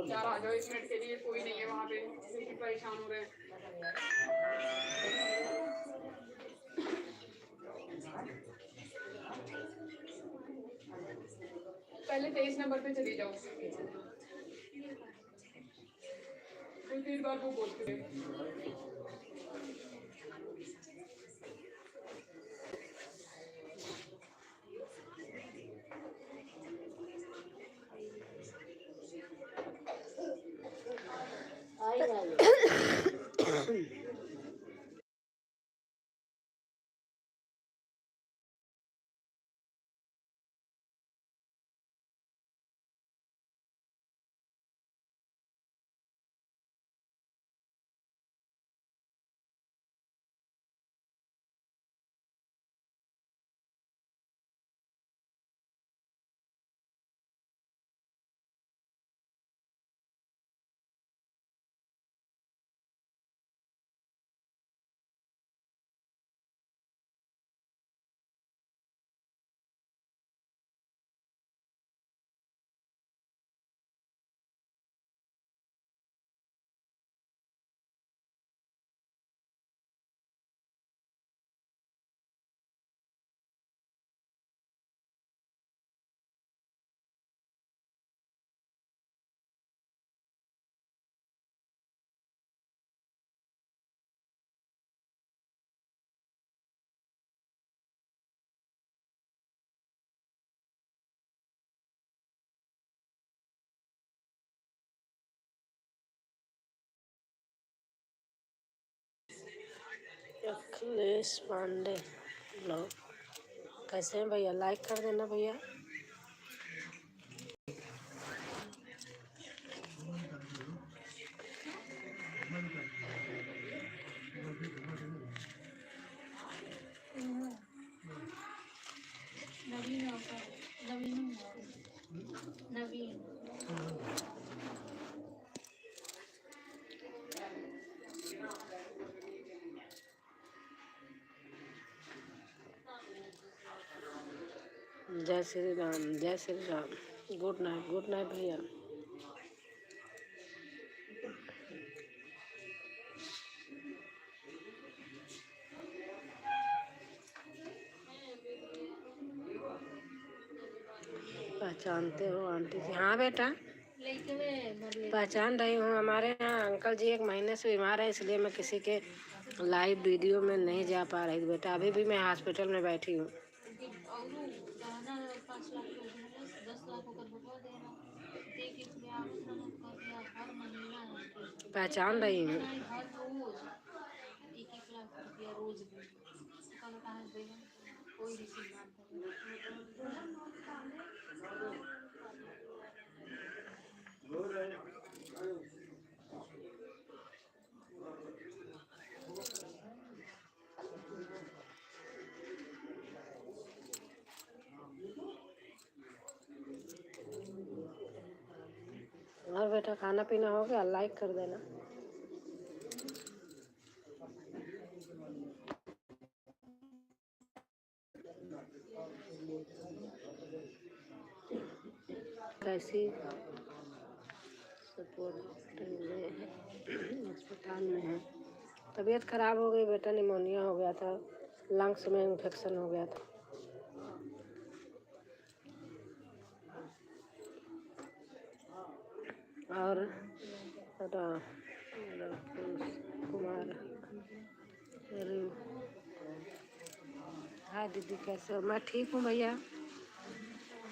यार आ जाओ 1 मिनट के लिए, कोई नहीं है वहाँ पे, क्योंकि परेशान हो रहे हैं। पहले 23 नंबर पे चली जाओ, 2-3 बार वो बोलते हैं। अखिलेश पांडे ब्लॉग कैसे हैं भैया? लाइक कर देना भैया। जय श्री राम, जय श्री राम। गुड नाइट भैया। पहचानते हो आंटी जी? हाँ बेटा पहचान रही हूँ। हमारे यहाँ अंकल जी 1 महीने से बीमार है, इसलिए मैं किसी के लाइव वीडियो में नहीं जा पा रही थी बेटा। अभी भी मैं हॉस्पिटल में बैठी हूँ। पहचान रही हूँ। और बेटा खाना पीना हो गया? लाइक कर देना। कैसी सपोर्ट में अस्पताल में है? तबीयत खराब हो गई बेटा, निमोनिया हो गया था, लंग्स में इन्फेक्शन हो गया था। और कुमार, हाँ दीदी कैसे हो? मैं ठीक हूँ भैया।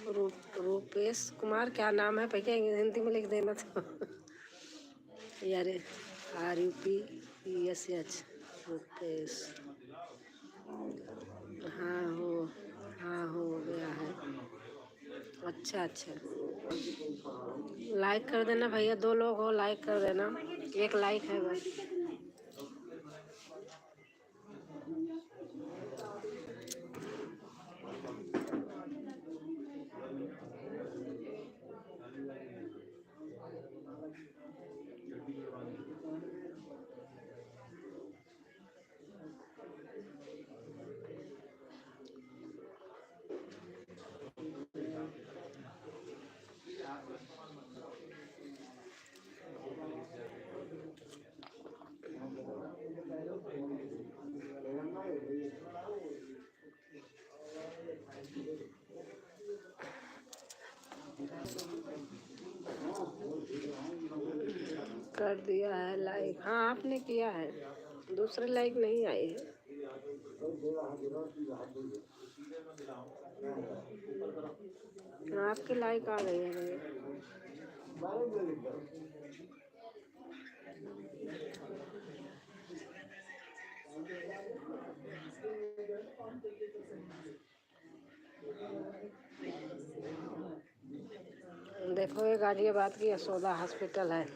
रूपेश कुमार क्या नाम है भैया? हिंदी में लिख देना था। यार RUPESH रूपेश। हाँ हो गया है। अच्छा लाइक कर देना भैया। 2 लोग हो, लाइक कर देना। 1 लाइक है बस। कर दिया है लाइक। हाँ आपने किया है, दूसरे लाइक नहीं आई है। हाँ, आपकी लाइक आ गई है मुझे। देखो ये गाजियाबाद की यशोदा हॉस्पिटल है।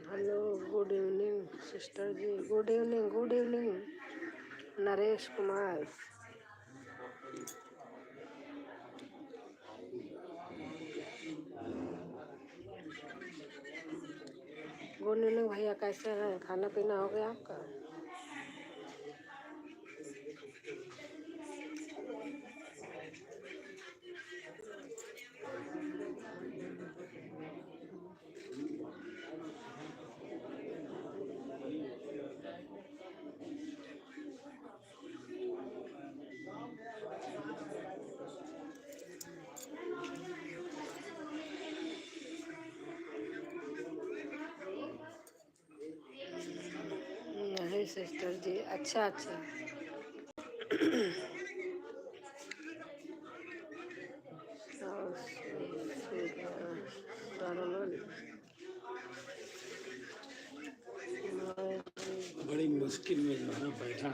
Hello, good evening sister ji, good evening, good evening Naresh Kumar. Good evening भैया, कैसे हैं? खाना पीना हो गया आपका? नहीं सिस्टर जी, अच्छा अच्छा। बड़ी मुश्किल में जो है ना बैठा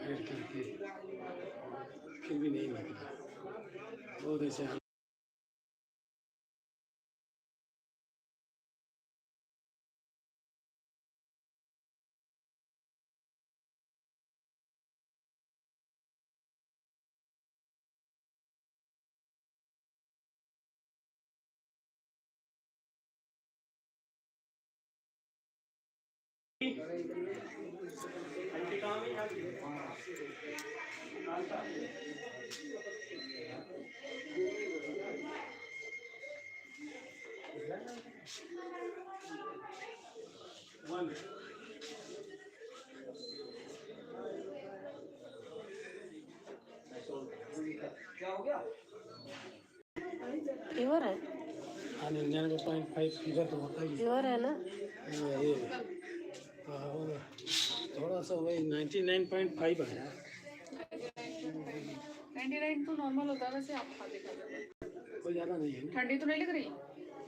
बैठ करके, फिर भी नहीं लग रहा। बहुत ऐसे क्या हो गया? फीवर है? 99.5 फीवर तो होता ही है। फीवर है ना? ये थोड़ा सा वही 99.5 आया। 99 तो नॉर्मल होता है वैसे। आप खा देखा जाए, कोई ज़्यादा नहीं है ना, ठंडी तो नहीं लग रही?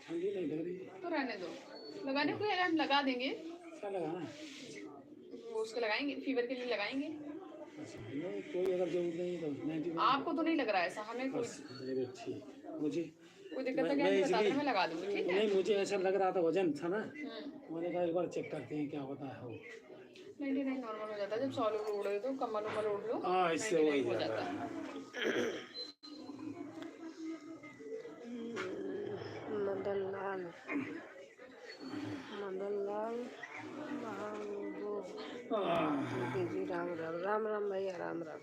ठंडी नहीं लग रही। तो रहने दो, लगाने को अलार्म लगा देंगे। क्या लगाना है? वो उसको लगाएंगे, फीवर के लिए लगाएंगे। अच्छा, नहीं कोई अगर जरूरत नहीं है तो 99। आपको तो नहीं लग रहा है ऐसा, हमें कोई बस ठीक। मुझे कोई दिक्कत मैं है क्या? नहीं बता इसलिए देना, मैं लगा दूंगी, ठीक है? नहीं, मुझे ऐसा लग रहा था वजन था ना, मैंने कहा एक बार चेक करते हैं क्या होता है। वो 99 नॉर्मल हो जाता है जब सॉल ओढ़ रहे हो तो, कम्बल उम्बल ओढ़ लो। हाँ, इससे वही 99 हो जाता जाता है। है। मदन लाल, मदन लाल जी, राम राम, राम राम भैया, राम राम।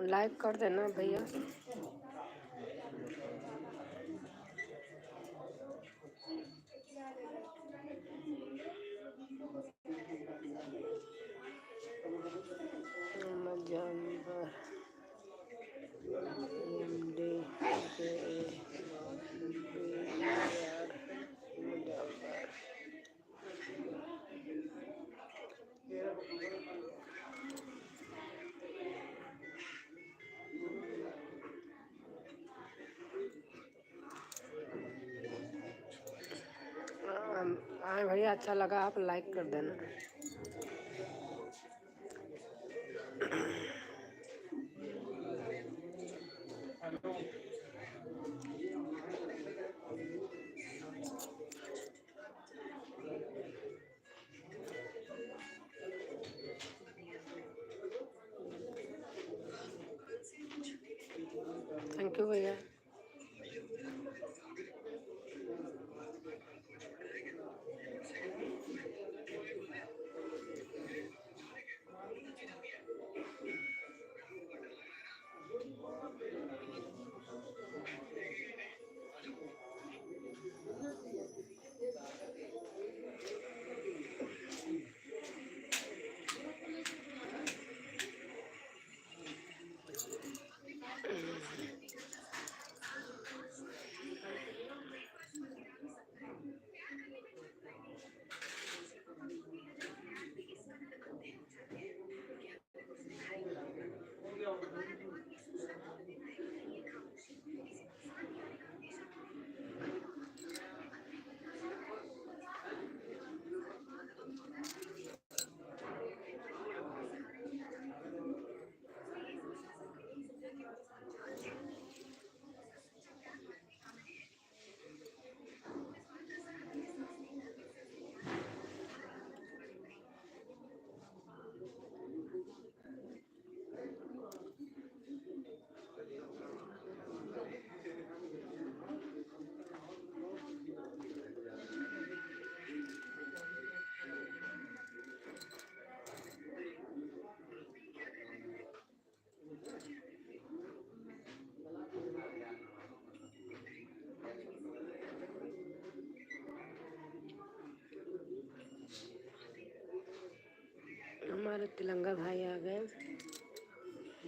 लाइक कर देना भैया। हाँ भैया, अच्छा लगा आप लाइक कर देना। थैंक यू भैया। हमारे तिलंगा भाई आ गए।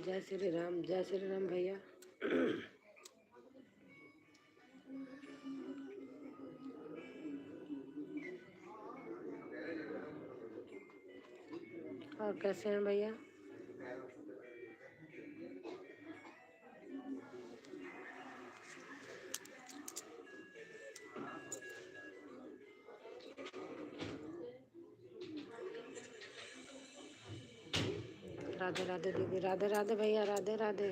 जय श्री राम, जय श्री राम भैया। और कैसे हैं भैया? राधे राधे दीदी, राधे राधे भैया, राधे राधे।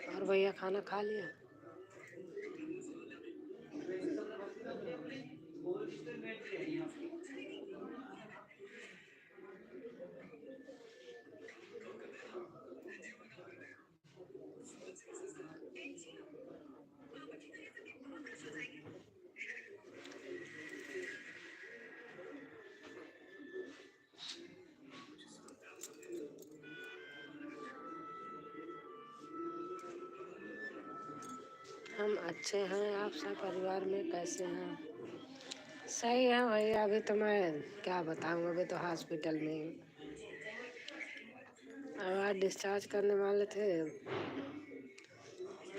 और भैया खाना खा लिया? हम अच्छे हैं, आप सब परिवार में कैसे हैं? सही है भैया, अभी तो मैं क्या बताऊँ, अभी तो हॉस्पिटल में हूँ। अब आज डिस्चार्ज करने वाले थे,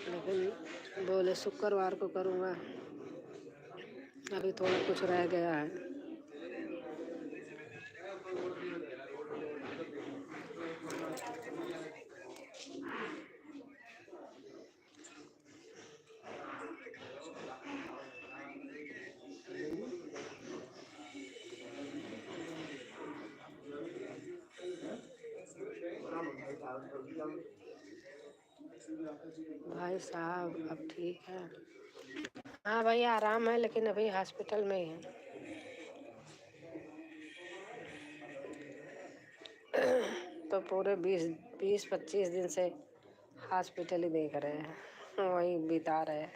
लेकिन बोले शुक्रवार को करूँगा। अभी थोड़ा कुछ रह गया है। भाई साहब अब ठीक है? हाँ भैया, आराम है, लेकिन अभी हॉस्पिटल में ही है। तो पूरे 20-25 दिन से हॉस्पिटल ही देख रहे हैं, वही बिता रहे हैं।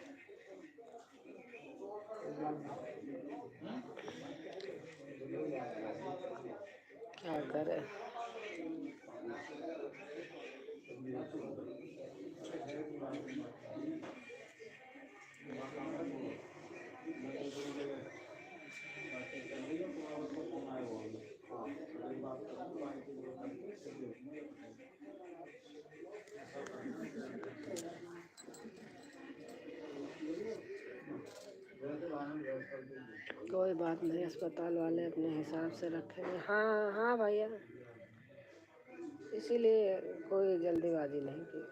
क्या करें। कोई बात नहीं, अस्पताल वाले अपने हिसाब से रखेंगे। हाँ हाँ भैया। इसीलिए कोई जल्दीबाजी नहीं की।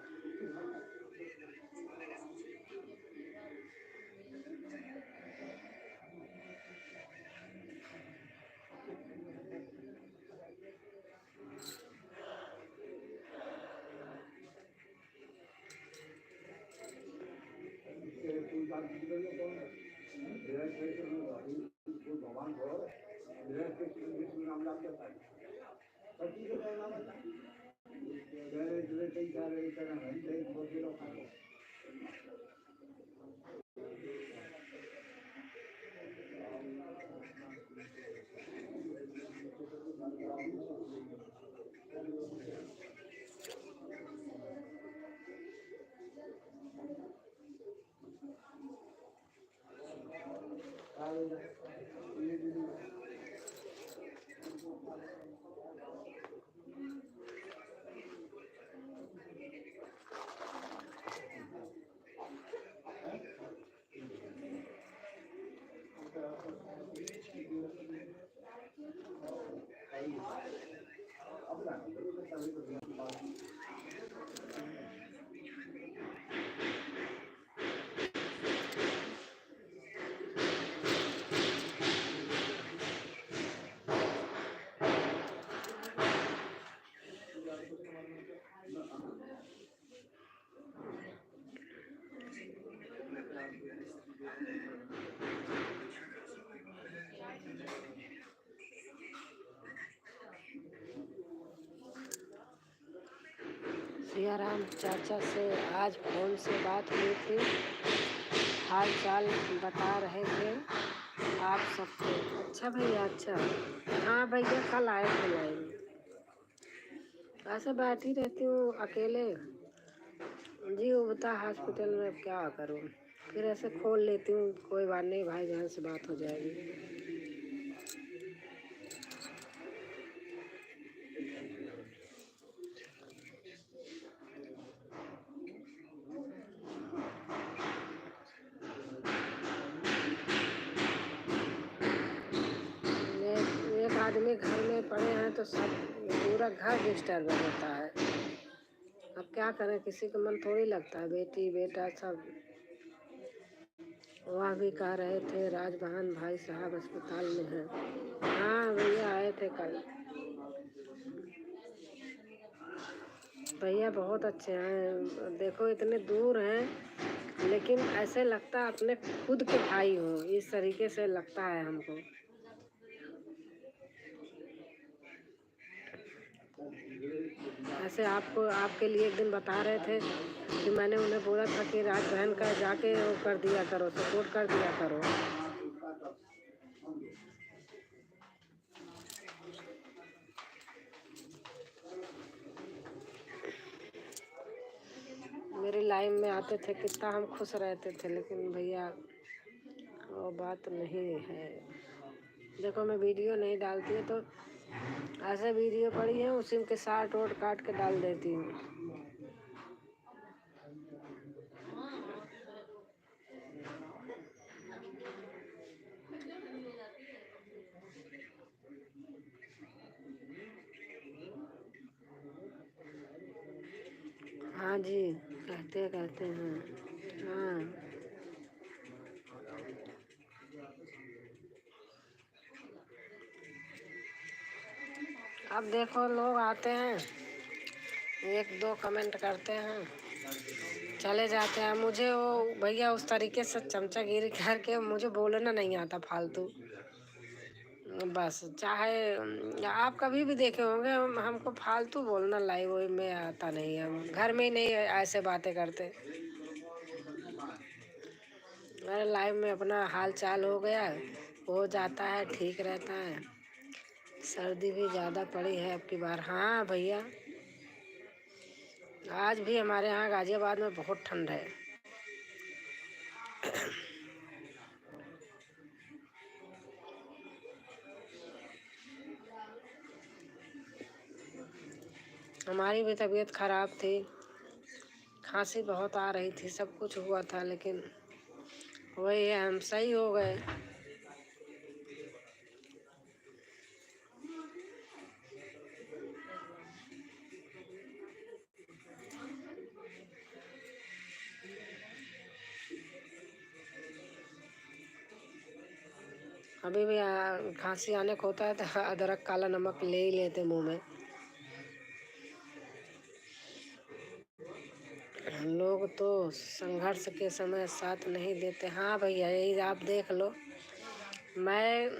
सियाराम चाचा से आज फ़ोन से बात हुई थी, हाल चाल बता रहे थे आप सबको। अच्छा भैया, अच्छा। हाँ भैया, कल आए थे लाइन। ऐसे बैठी रहती हूँ अकेले जी, उबता हॉस्पिटल में, अब क्या करूँ। फिर ऐसे खोल लेती हूँ, कोई बात नहीं, भाई बहन से बात हो जाएगी। एक आदमी घर में पड़े हैं तो सब पूरा घर डिस्टर्ब होता है। अब क्या करें, किसी का मन थोड़ी लगता है, बेटी बेटा सब। वह भी कह रहे थे राजबहान भाई साहब अस्पताल में हैं। हाँ भैया, आए थे कल। भैया बहुत अच्छे हैं, देखो इतने दूर हैं लेकिन ऐसे लगता है अपने खुद के भाई हों, इस तरीके से लगता है हमको। ऐसे आपके लिए एक दिन बता रहे थे कि मैंने उन्हें बोला था कि राज बहन का जाके वो कर दिया करो, सपोर्ट कर दिया करो। मेरी लाइफ में आते थे, कितना हम खुश रहते थे, लेकिन भैया वो बात नहीं है। देखो मैं वीडियो नहीं डालती है तो ऐसे वीडियो पड़ी है, उसी के साथ ओट काट के डाल देती हूँ। हाँ जी, कहते हैं। हाँ, अब देखो लोग आते हैं, एक दो कमेंट करते हैं, चले जाते हैं। मुझे वो भैया उस तरीके से चमचागिरी करके मुझे बोलना नहीं आता फालतू। बस चाहे आप कभी भी देखे होंगे, हमको फालतू बोलना लाइव में आता नहीं है। हम घर में ही नहीं ऐसे बातें करते। मेरे लाइफ में अपना हाल चाल हो गया, हो जाता है, ठीक रहता है। सर्दी भी ज़्यादा पड़ी है अब की बार। हाँ भैया, आज भी हमारे यहाँ गाजियाबाद में बहुत ठंड है। हमारी भी तबीयत खराब थी, खांसी बहुत आ रही थी, सब कुछ हुआ था, लेकिन वही है, हम सही हो गए। अभी भी खांसी आने को होता है तो अदरक काला नमक ले ही लेते मुंह में। लोग तो संघर्ष के समय साथ नहीं देते। हाँ भैया, यही आप देख लो, मैं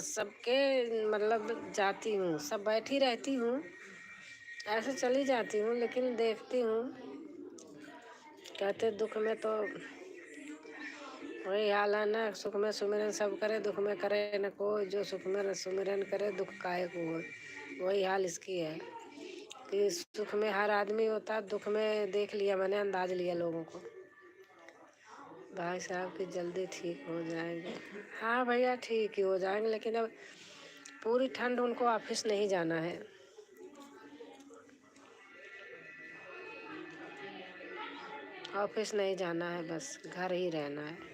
सबके मतलब जाती हूँ, सब बैठी रहती हूँ, ऐसे चली जाती हूँ, लेकिन देखती हूँ। कहते दुख में तो वही हाल है ना, सुख में सुमिरन सब करे, दुख में करे न कोई, जो सुख में सुमिरन करे दुख काहे को होए। वही हाल इसकी है कि सुख में हर आदमी होता है, दुख में देख लिया मैंने, अंदाज लिया लोगों को। भाई साहब कि जल्दी ठीक हो जाएंगे। हाँ भैया ठीक ही हो जाएंगे, लेकिन अब पूरी ठंड उनको ऑफिस नहीं जाना है। ऑफिस नहीं जाना है, बस घर ही रहना है।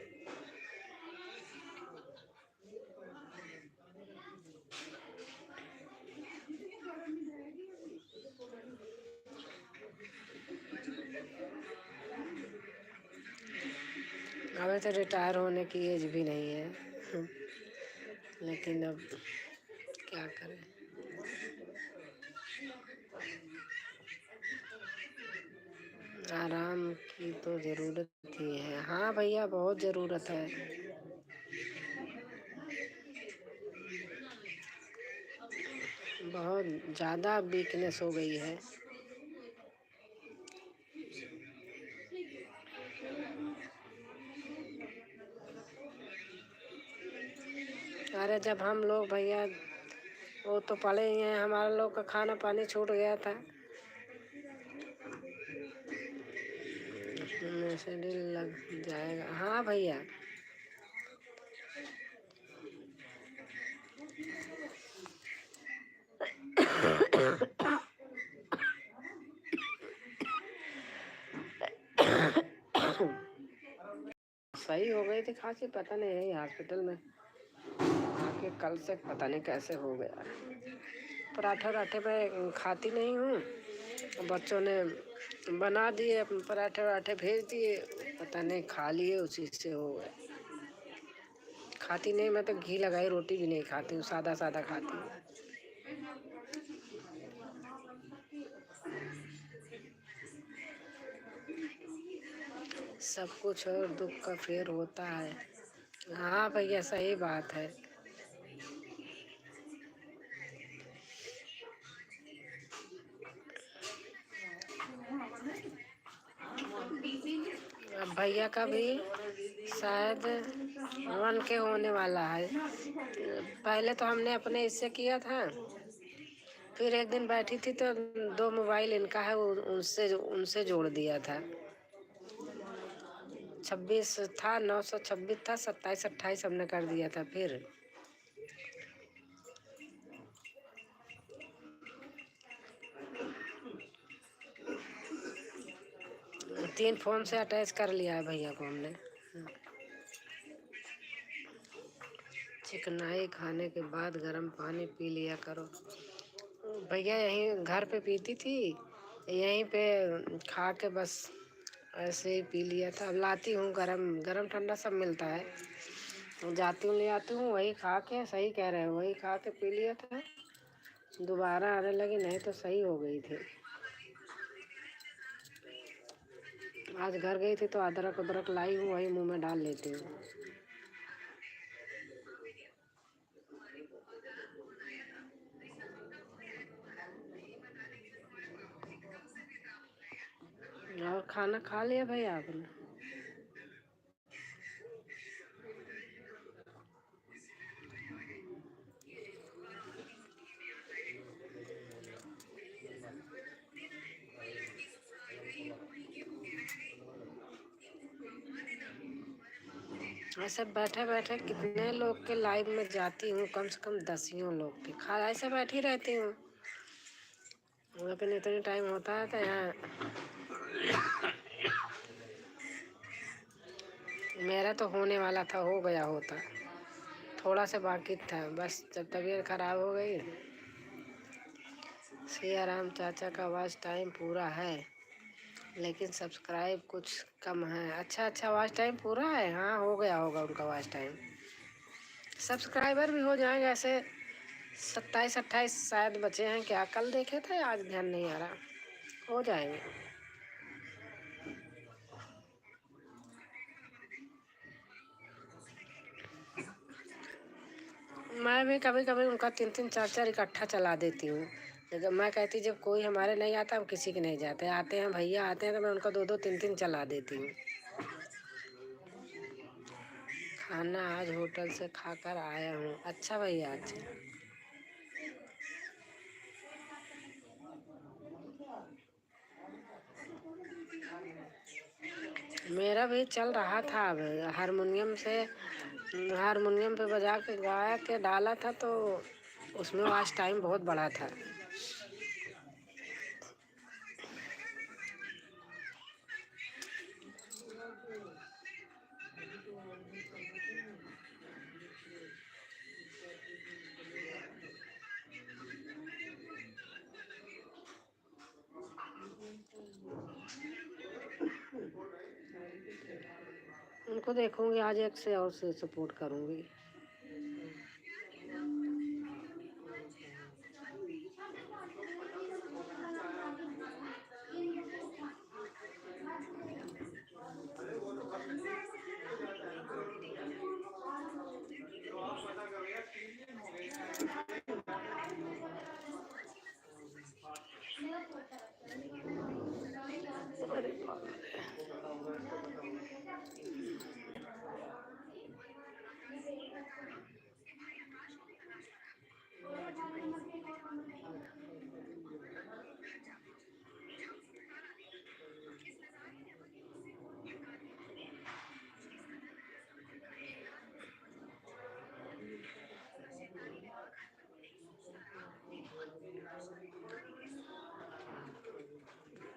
अभी तो रिटायर होने की एज भी नहीं है लेकिन अब क्या करें। आराम की तो ज़रूरत ही है। हाँ भैया बहुत ज़रूरत है। बहुत ज़्यादा वीकनेस हो गई है। अरे जब हम लोग भैया, वो तो पढ़े ही हैं, हमारा लोग का खाना पानी छूट गया था, शेड्यूल लग जाएगा। हाँ भैया सही हो गई थी खांसी, पता नहीं यही हॉस्पिटल में आके कल से पता नहीं कैसे हो गया। पराठा वराठे में खाती नहीं हूँ, बच्चों ने बना दिए पराठे वराठे भेज दिए, पता नहीं खा लिए, उसी से हो गए। खाती नहीं, मैं तो घी लगाई रोटी भी नहीं खाती हूँ, सादा सादा खाती हूँ। सब कुछ और दुख का फेर होता है। हाँ भैया सही बात है। अब भैया का भी शायद 1 के होने वाला है। पहले तो हमने अपने इससे किया था, फिर एक दिन बैठी थी तो 2 मोबाइल इनका है, वो उनसे उनसे जोड़ दिया था। 26 था, 926 था, 27 28 हमने कर दिया था। फिर 3 फोन से अटैच कर लिया है भैया को हमने। चिकनाई खाने के बाद गर्म पानी पी लिया करो। भैया यहीं घर पे पीती थी, यहीं पे खा के बस ऐसे ही पी लिया था। अब लाती हूँ, गरम गरम ठंडा सब मिलता है, जाती हूँ ले आती हूँ, वही खा के, सही कह रहे हैं, वही खा के पी लिया था। दोबारा आने लगी, नहीं तो सही हो गई थी। आज घर गई थी तो अदरक उदरक लाई हूँ, वही मुंह में डाल लेती हूँ। और खाना खा लिया भैया आपने? ऐसे बैठे बैठे कितने लोग के लाइव में जाती हूँ, कम से कम 10 लोग के, खा ऐसे बैठी रहती हूँ। लेकिन इतनी टाइम होता है तो यहाँ मेरा तो होने वाला था, हो गया होता, थोड़ा सा बाकी था बस। जब तबीयत खराब हो गई। सिया राम चाचा का वॉच टाइम पूरा है, लेकिन सब्सक्राइब कुछ कम है। अच्छा वॉच टाइम पूरा है, हाँ हो गया होगा उनका वॉच टाइम। सब्सक्राइबर भी हो जाएंगे ऐसे 27-28 शायद बचे हैं क्या, कल देखे थे, आज ध्यान नहीं आ रहा, हो जाएंगे। मैं भी कभी कभी उनका 3-3 4-4 इकट्ठा चला देती हूँ। जब मैं कहती जब कोई हमारे नहीं आता हम किसी के नहीं जाते, आते हैं भैया आते हैं तो मैं उनका 2-2 3-3 चला देती हूँ। खाना आज होटल से खाकर आया हूँ। अच्छा भैया, अच्छा। मेरा भी चल रहा था, अब हारमोनियम पे बजा के गाया के डाला था तो उसमें आज टाइम बहुत बड़ा था। उनको देखूंगी आज, एक से और से सपोर्ट करूंगी।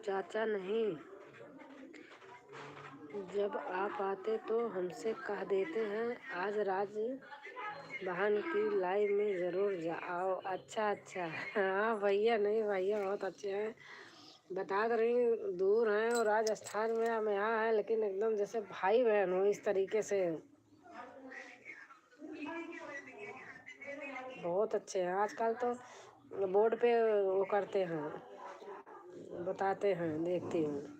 चाचा नहीं, जब आप आते तो हमसे कह देते हैं आज राज बहन की लाइव में ज़रूर जाओ। अच्छा अच्छा, हाँ भैया, नहीं भैया बहुत अच्छे हैं, बता तो रही हूँ, दूर हैं और राजस्थान में हम यहाँ हैं, लेकिन एकदम जैसे भाई बहन हो इस तरीके से, बहुत अच्छे हैं। आजकल तो बोर्ड पे वो करते हैं, बताते हैं, देखती हूँ।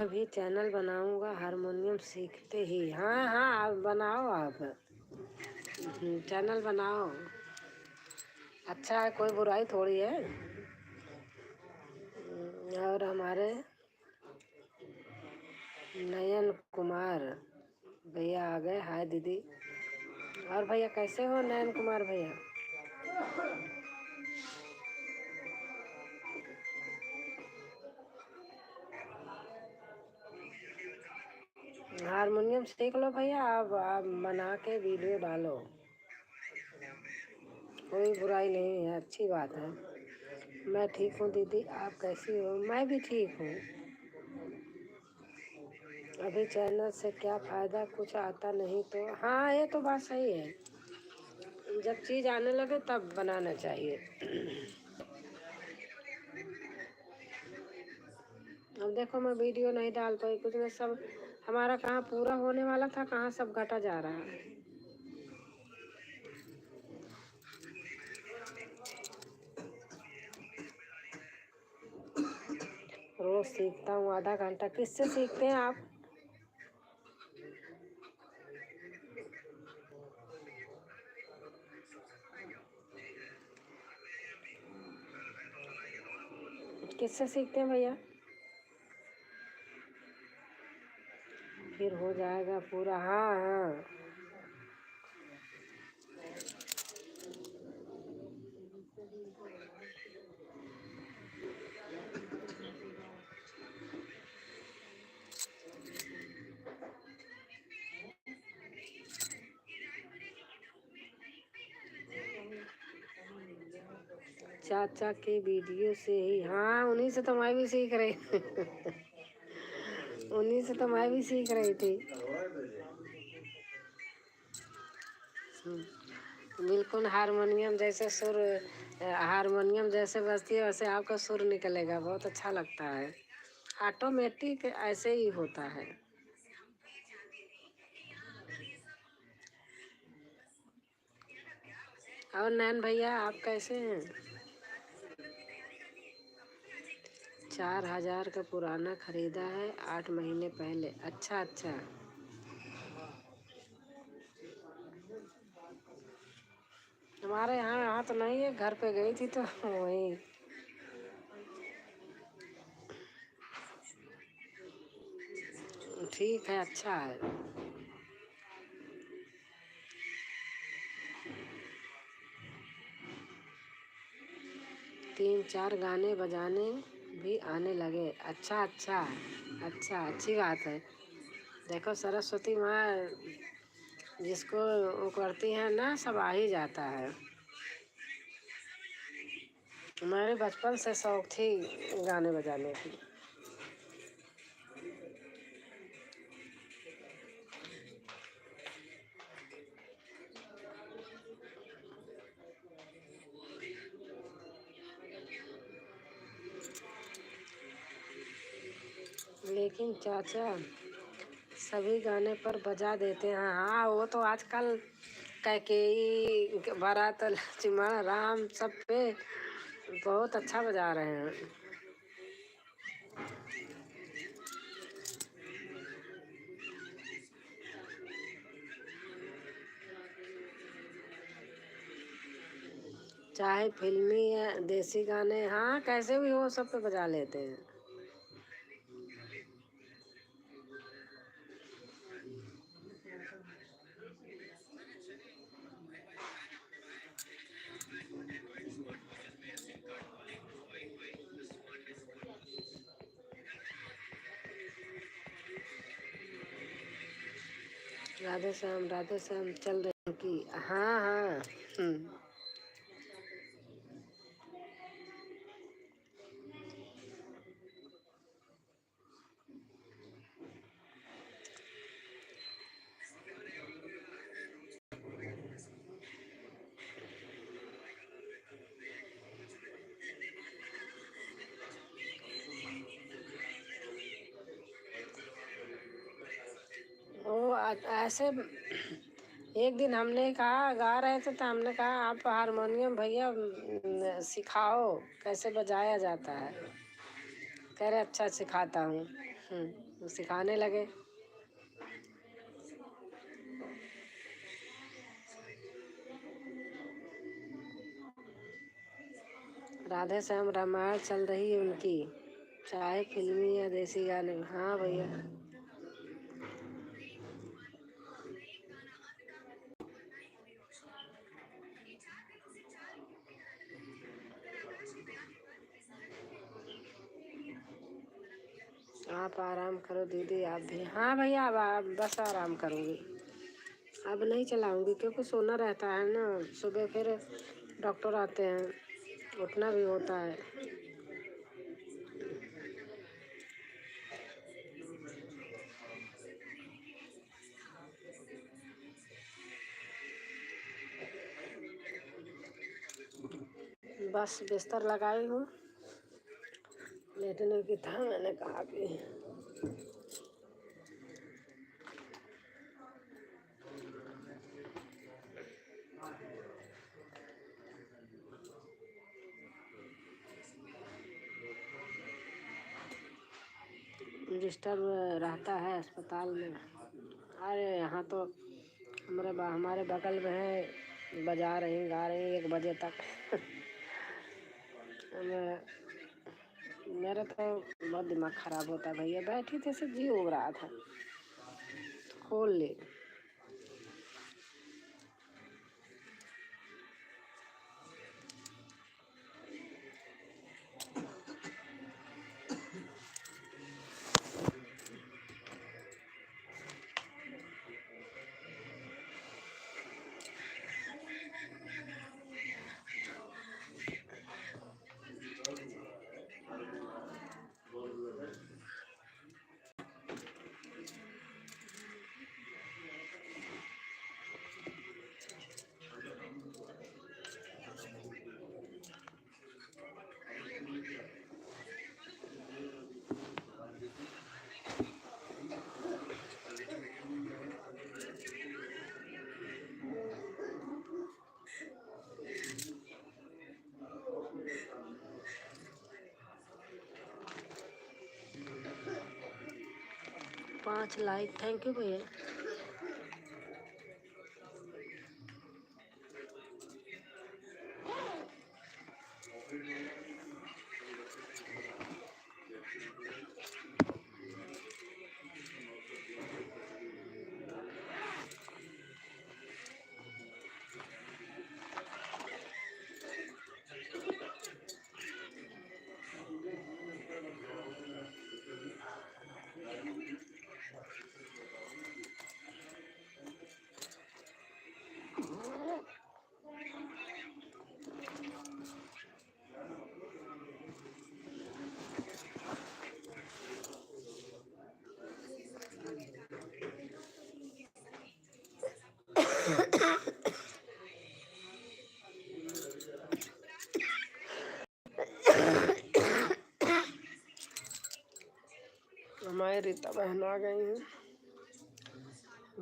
अभी चैनल बनाऊंगा हारमोनियम सीखते ही। हाँ हाँ, आप बनाओ, आप चैनल बनाओ, अच्छा है, कोई बुराई थोड़ी है। और हमारे नयन कुमार भैया आ गए, हाय दीदी। और भैया कैसे हो नयन कुमार भैया? हारमोनियम सीख लो भैया, आप बना के वीडियो डालो, कोई बुराई नहीं है, अच्छी बात है। मैं ठीक हूँ दीदी, आप कैसी हो? मैं भी ठीक हूँ। अभी चैनल से क्या फ़ायदा, कुछ आता नहीं तो? हाँ, ये तो बात सही है, जब चीज़ आने लगे तब बनाना चाहिए। अब देखो मैं वीडियो नहीं डाल पाई, कुछ में सब हमारा कहाँ पूरा होने वाला था, कहाँ सब घटा जा रहा है। रोज सीखता हूँ आधा घंटा। किससे सीखते हैं आप? किससे सीखते हैं भैया? फिर हो जाएगा पूरा। हाँ हाँ, चाचा के वीडियो से ही, हाँ उन्हीं से तो मैं भी सीख रही उन्हीं से तो मैं भी सीख रही थी। बिल्कुल हारमोनियम जैसे सुर, हारमोनियम जैसे बजती है वैसे आपका सुर निकलेगा, बहुत अच्छा लगता है। ऑटोमेटिक ऐसे ही होता है। और नैन भैया आप कैसे हैं? 4,000 का पुराना खरीदा है 8 महीने पहले। अच्छा अच्छा, हमारे यहाँ तो नहीं है, घर पे गई थी तो वही। ठीक है, अच्छा है। तीन चार गाने बजाने भी आने लगे। अच्छा अच्छा, अच्छा अच्छी बात है। देखो सरस्वती माँ जिसको वो करती है ना, सब आ ही जाता है। मेरे बचपन से शौक थी गाने बजाने की। लेकिन चाचा सभी गाने पर बजा देते हैं। हाँ वो तो आजकल कैकेयी, बारात, लक्ष्मण, राम सब पे बहुत अच्छा बजा रहे हैं। चाहे फिल्मी या देसी गाने, हाँ कैसे भी हो सब पे बजा लेते हैं। राधे श्याम चल रही की, हाँ हाँ। वो ऐसे एक दिन हमने कहा, गा रहे थे तो हमने कहा आप हारमोनियम भैया सिखाओ कैसे बजाया जाता है। कह रहे अच्छा सिखाता हूँ। वो सिखाने लगे। राधे श्याम रामायण चल रही है उनकी, चाहे फिल्मी या देसी गाने। हाँ भैया, आप आराम करो दीदी आप भी। हाँ भैया अब बस आराम करूँगी, अब नहीं चलाऊंगी क्योंकि सोना रहता है ना, सुबह फिर डॉक्टर आते हैं, उठना भी होता है। बस बिस्तर लगाई हूँ, लेटने की था, मैंने कहा कि डिस्टर्ब रहता है अस्पताल में। अरे यहाँ तो हमारे बगल में है, बजा रही गा रही 1 बजे तक मेरा तो बहुत दिमाग खराब होता है भैया, बैठी थी से जी उब रहा था, तो खोल ले। मच लाइक, थैंक यू भैया। हमारी रीता बहन आ गई हैं।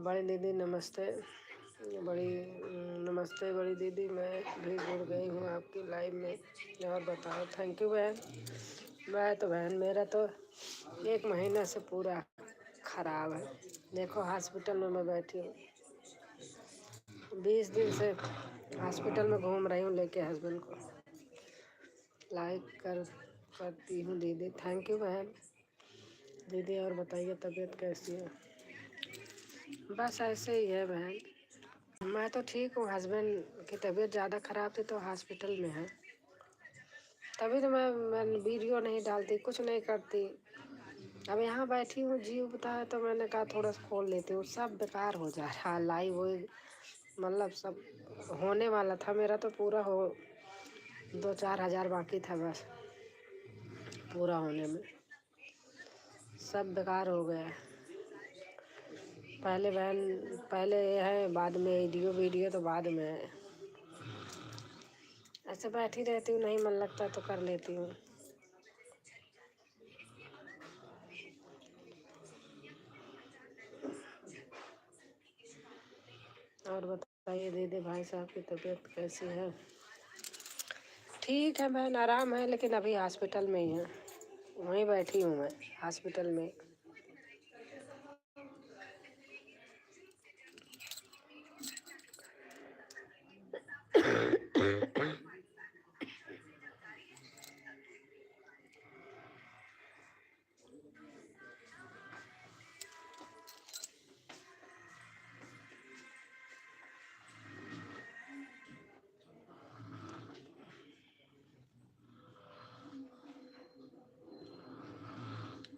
बड़ी दीदी नमस्ते। नमस्ते बड़ी दीदी, मैं भी जुड़ गई हूँ आपकी लाइव में। और बताओ। थैंक यू बहन। मैं तो बहन, मेरा तो 1 महीना से पूरा खराब है। देखो हॉस्पिटल में मैं बैठी हूँ, 20 दिन से हॉस्पिटल में घूम रही हूँ लेके हस्बैंड को। लाइक करती हूँ दीदी, थैंक यू बहन। दीदी और बताइए तबीयत कैसी है? बस ऐसे ही है बहन। मैं तो ठीक हूँ, हस्बैंड की तबीयत ज़्यादा ख़राब थी तो हॉस्पिटल में है। तभी तो मैं वीडियो नहीं डालती, कुछ नहीं करती। अब यहाँ बैठी हूँ, जी उबता है तो मैंने कहा थोड़ा सा खोल लेती हूँ। सब बेकार हो जा रहा है लाइव, वो मतलब सब होने वाला था मेरा तो पूरा हो, 2-4 हज़ार बाकी था बस पूरा होने में। सब बेकार हो गया। पहले बहन, पहले ये है, बाद में वीडियो तो बाद में है। ऐसे बैठी रहती हूँ, नहीं मन लगता तो कर लेती हूँ। और बताइए दीदी भाई साहब की तबीयत कैसी है? ठीक है बहन, आराम है, लेकिन अभी हॉस्पिटल में ही है। वहीं बैठी हूँ मैं हॉस्पिटल में।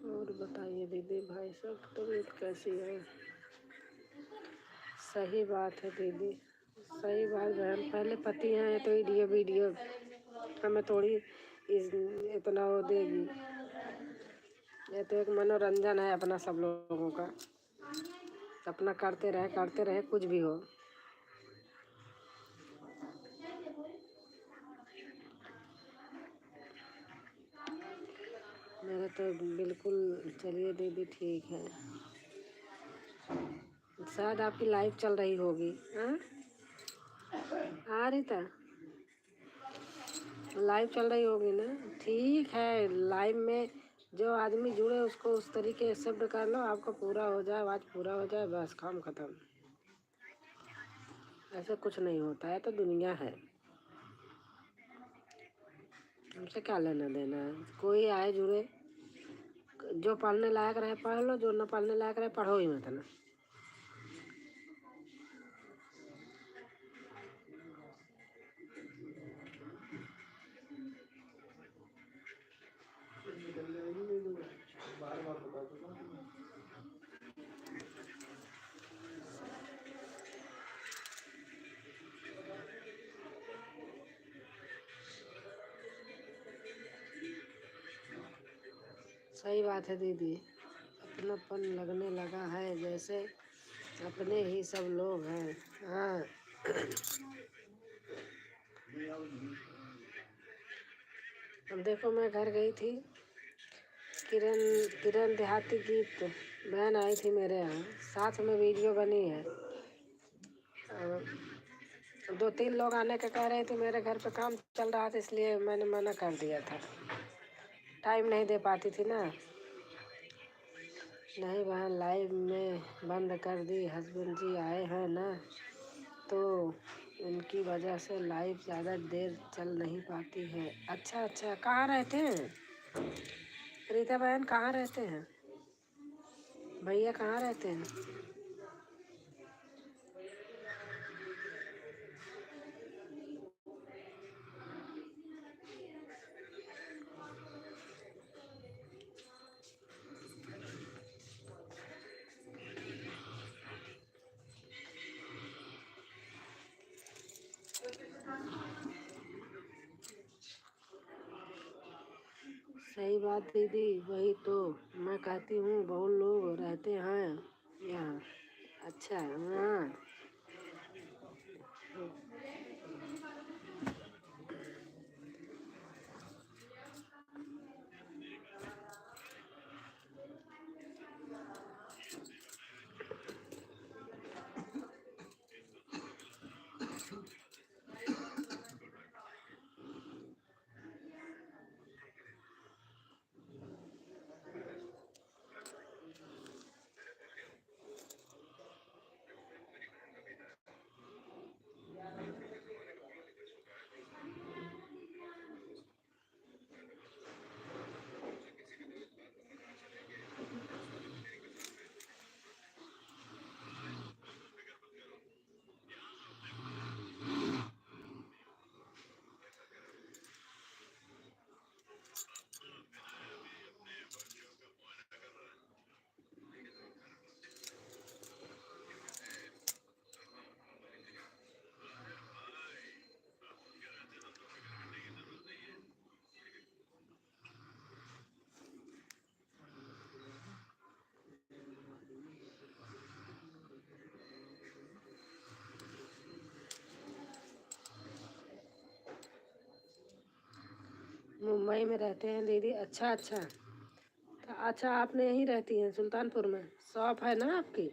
और बताइए दीदी भाई साहब की तबीयत कैसी है? सही बात है दीदी, सही बात बहन। पहले पति हैं तो वीडियो हमें थोड़ी इतना वो देगी। ये तो एक मनोरंजन है अपना, सब लोगों का अपना करते रहे कुछ भी हो। मेरा तो बिल्कुल। चलिए दीदी ठीक है। शायद आपकी लाइव चल रही होगी। हाँ आ रही था, लाइव चल रही होगी ना? ठीक है, लाइव में जो आदमी जुड़े उसको उस तरीके से शब्द कर लो, आपका पूरा हो जाए, आवाज़ पूरा हो जाए, बस काम खत्म। ऐसा कुछ नहीं होता है, तो दुनिया है, हमसे क्या लेना देना है। कोई आए जुड़े, जो पढ़ने लायक रहे पढ़ लो, जो न पढ़ने लायक रहे पढ़ो ही मत ना। सही बात है दीदी, अपनापन लगने लगा है, जैसे अपने ही सब लोग हैं। हाँ अब देखो, मैं घर गई थी, किरण देहाती गीत बहन आई थी मेरे यहाँ, साथ में वीडियो बनी है। 2-3 लोग आने का कह रहे थे, मेरे घर पे काम चल रहा था इसलिए मैंने मना कर दिया था, टाइम नहीं दे पाती थी ना। नहीं बहन, लाइव में बंद कर दी। हस्बैंड जी आए हैं ना, तो उनकी वजह से लाइव ज़्यादा देर चल नहीं पाती है। अच्छा अच्छा, कहाँ रहते हैं रीता बहन? कहाँ रहते हैं भैया? कहाँ रहते हैं? सही बात दीदी, वही तो मैं कहती हूँ, बहुत लोग रहते हैं यहाँ। अच्छा, हाँ। मुंबई में रहते हैं दीदी? अच्छा अच्छा। तो अच्छा, आप यहीं रहती हैं सुल्तानपुर में? शॉप है ना आपकी?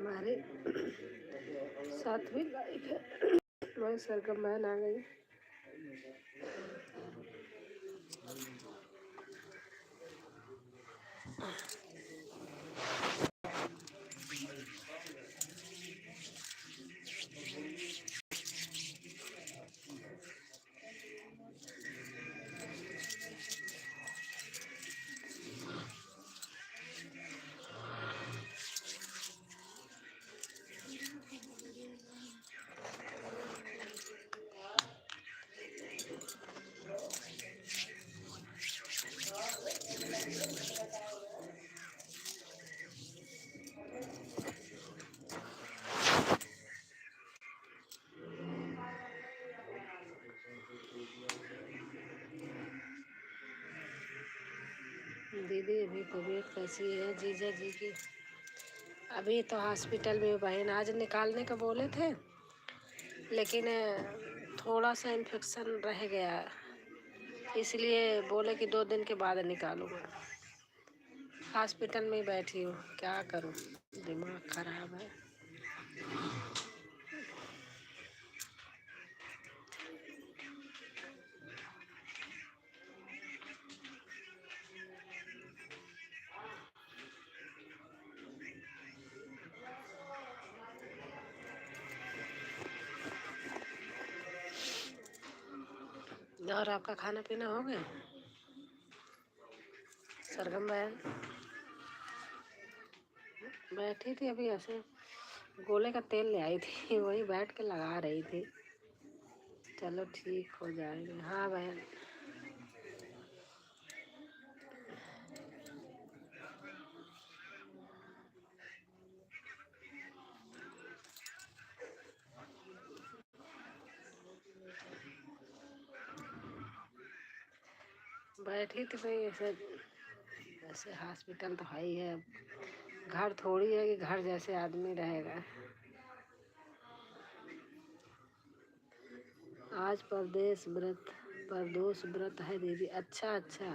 हमारी 7वीं लाइफ है। मैं सरगम बहन आ गई। दीदी अभी तबीयत कैसी है जीजा जी की? अभी तो हॉस्पिटल में बहन आज निकालने का बोले थे, लेकिन थोड़ा सा इन्फेक्शन रह गया, इसलिए बोले कि 2 दिन के बाद निकालूंगा। हॉस्पिटल में ही बैठी हूँ, क्या करूँ, दिमाग खराब है। और आपका खाना पीना हो गया? सरगम बहन बैठी थी अभी, ऐसे गोले का तेल ले आई थी, वही बैठ के लगा रही थी। चलो ठीक हो जाएंगे। हाँ बहन, बैठी थी भाई ऐसे। ऐसे हॉस्पिटल तो है ही है, घर थोड़ी है कि घर जैसे आदमी रहेगा। आज प्रदोष व्रत है दीदी। अच्छा अच्छा,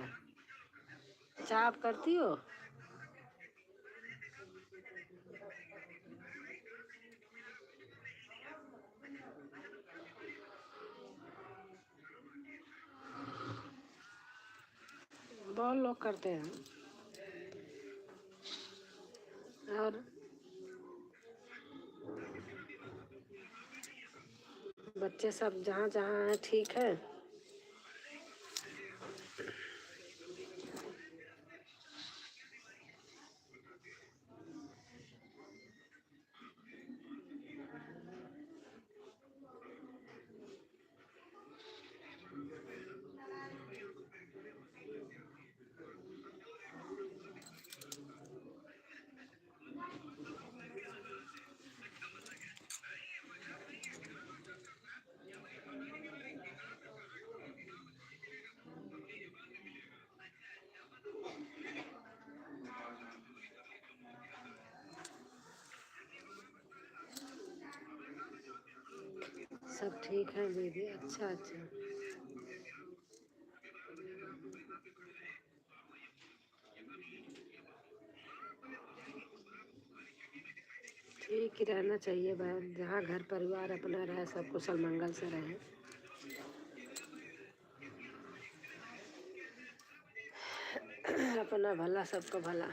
चाप करती हो? बहुत लोग करते हैं। और बच्चे सब जहाँ जहाँ हैं ठीक है? सब ठीक है दीदी। अच्छा अच्छा, ठीक ही रहना चाहिए बहन, जहाँ घर परिवार अपना रहे, सब कुशल मंगल से रहे। अपना भला सबको भला।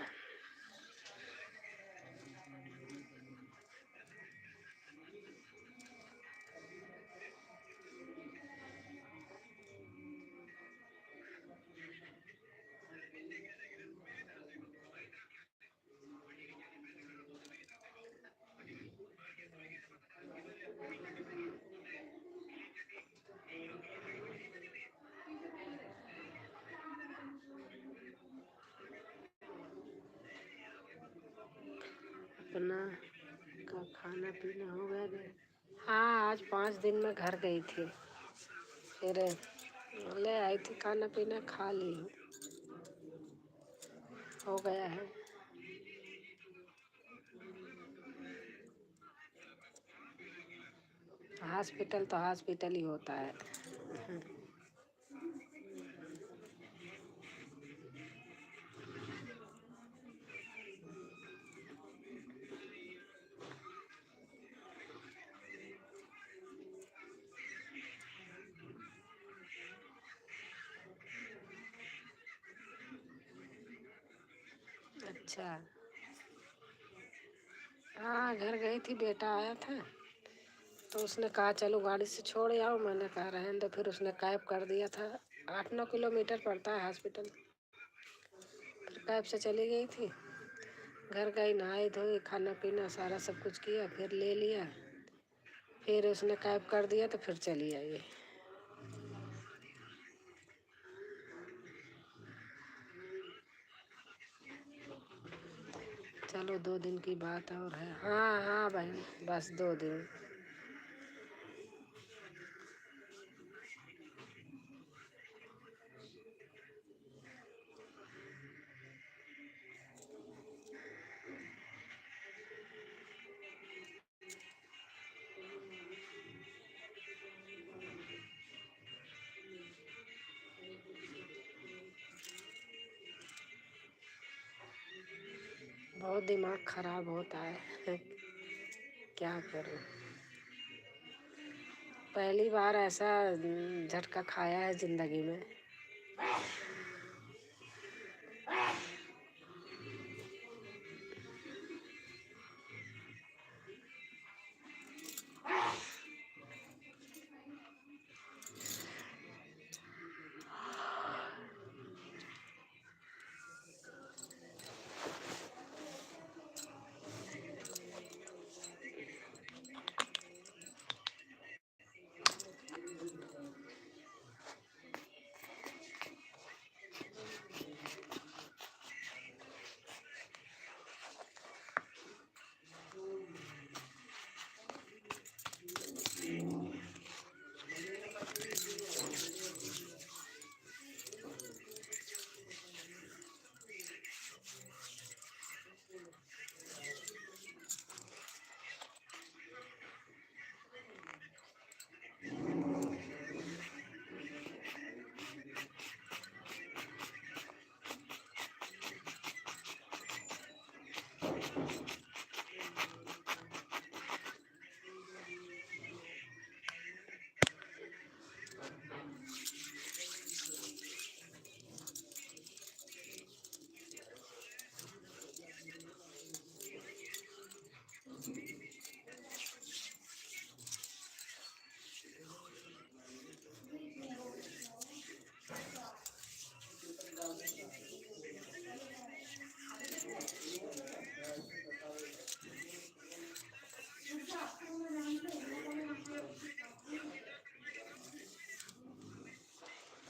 अपना का खाना पीना हो गया है? हाँ, आज 5 दिन में घर गई थी, फिर ले आई थी, खाना पीना खा ली हूँ, हो गया है। हॉस्पिटल तो हॉस्पिटल ही होता है। अच्छा, हाँ, घर गई थी, बेटा आया था तो उसने कहा चलो गाड़ी से छोड़ आओ, मैंने कहा रहने दो, फिर उसने कैब कर दिया था। 8-9 किलोमीटर पड़ता है हॉस्पिटल, फिर कैब से चली गई थी। घर गई, नहाई धोई, खाना पीना सारा सब कुछ किया, फिर ले लिया, फिर उसने कैब कर दिया तो फिर चली आई। चलो 2 दिन की बात और है। हाँ हाँ बहन, बस 2 दिन। बहुत दिमाग खराब होता है। क्या करूं, पहली बार ऐसा झटका खाया है जिंदगी में।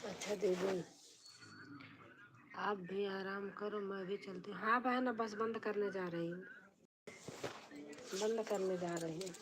अच्छा दीदी, आप भी आराम करो, मैं भी चलती हूँ। हाँ बहन, अब बस बंद करने जा रही हूँ, बंद करने जा रही हूँ।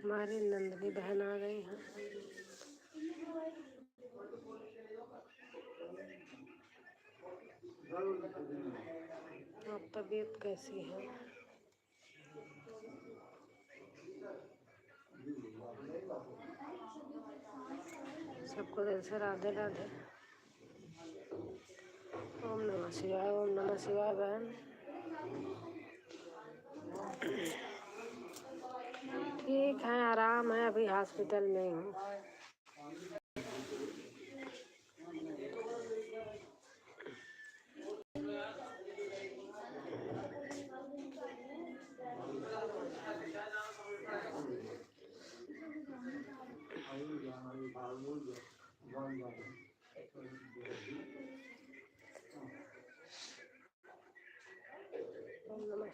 हमारी नंदनी बहन आ गई हैं। अब तबीयत कैसी है? सबको दिल से राधे राधे। ओम नमः शिवाय, ओम नमः शिवाय बहन। ठीक है, आराम है, अभी हॉस्पिटल में हूँ। ओम नमः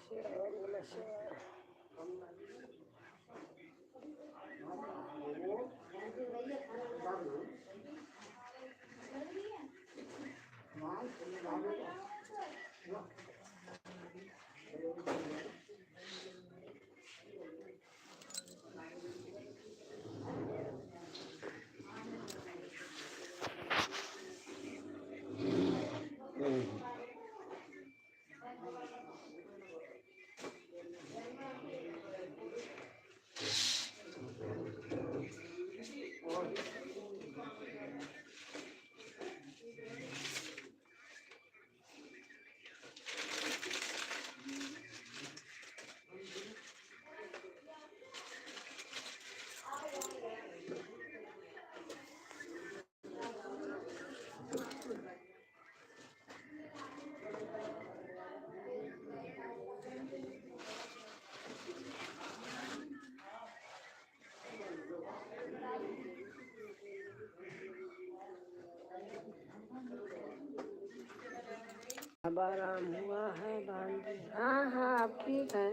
अब आराम हुआ है बांधी। हाँ हाँ अब ठीक है,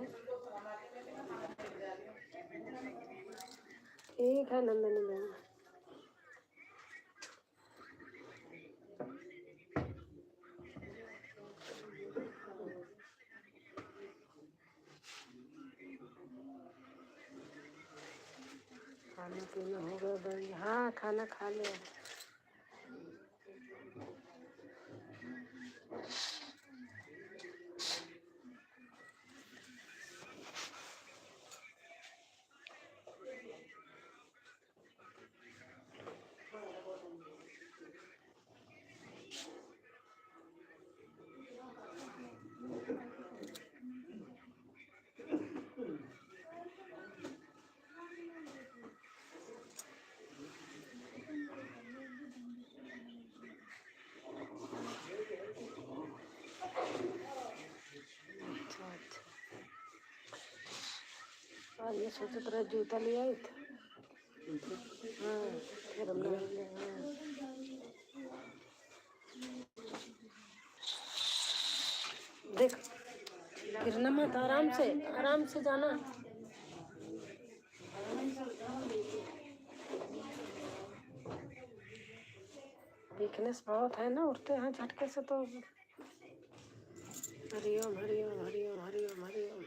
ठीक है नंदनी बहन। खाना पीना हो गया बंद? हाँ खाना खा लिया। आज मैं सोचत रहा जूता ले आई था। हाँ फिर हम लोग देख गिरना मत, आराम से जाना। वीकनेस बहुत है ना, उठते हैं झटके से तो। हरिओम हरिओम हरिओम हरिओम हरिओम।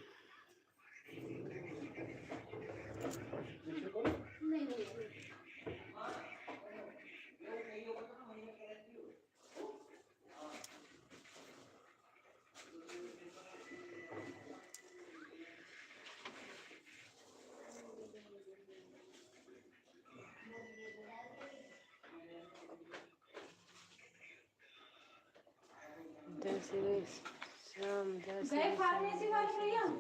जय श्री श्याम, जय श्री श्याम।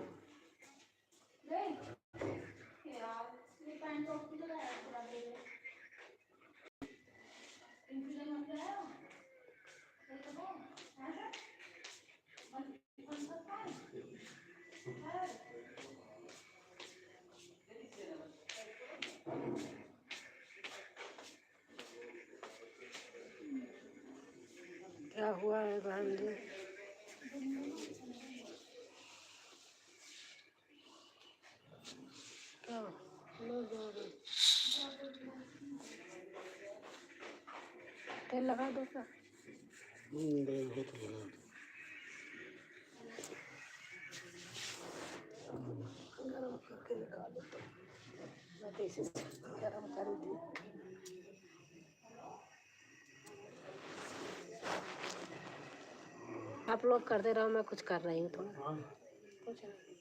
क्या हुआ है बहन जी? क्या लो दो तेल लगा दो क्या? बहुत बड़ा गरम करके निकालो तो मैं तो इसे गरम कर दी। आप लोग करते रहो, मैं कुछ कर रही हूँ थोड़ा। कुछ नहीं।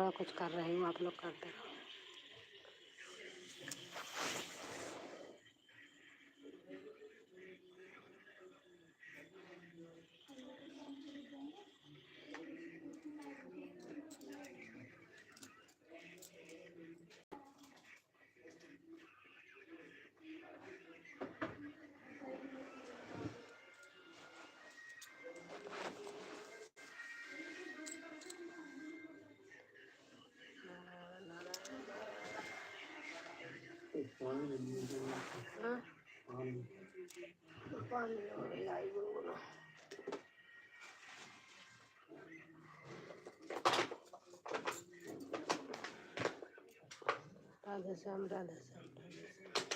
थोड़ा कुछ कर रही हूँ, आप लोग करते रहो। हाँ? पानी और लाई गुनगुना। राधे श्याम, राधे श्याम, राधे श्याम।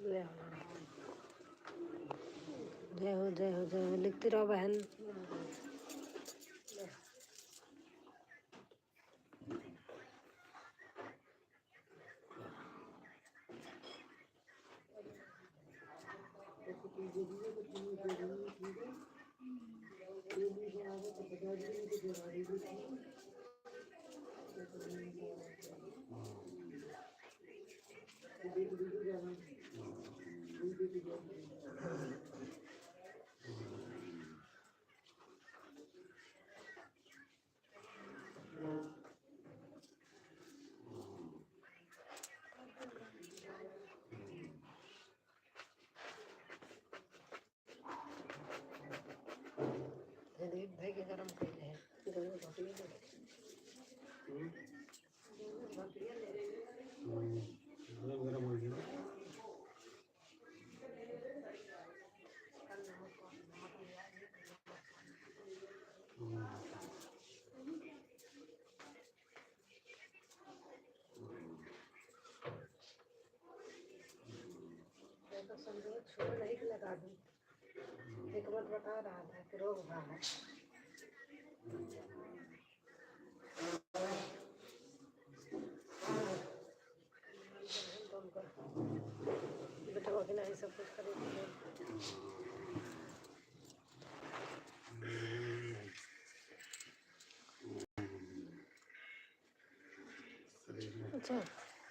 ले आओ। जय हो, जय हो, जय हो, लिखती रहो बहन। भाई के गरम कर ले, गरम हो गया। तो संदेश छोड़ नहीं कि लगा दूँ। एक बार बता रहा था कि रोग भाग है। बेटा कि नहीं सब कुछ करेगी। अच्छा,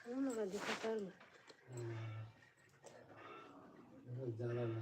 लगा दिखा पैर में। ज़्यादा लगा।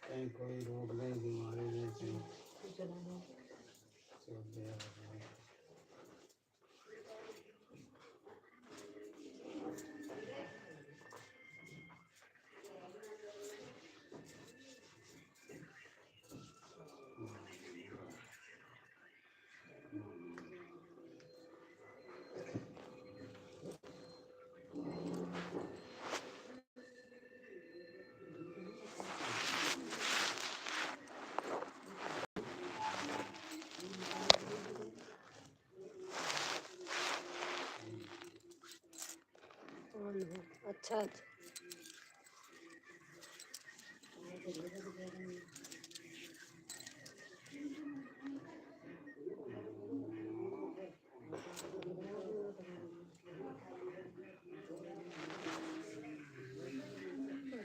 कहीं कोई रोग नहीं, बीमारी नहीं थी। अच्छा, अच्छा।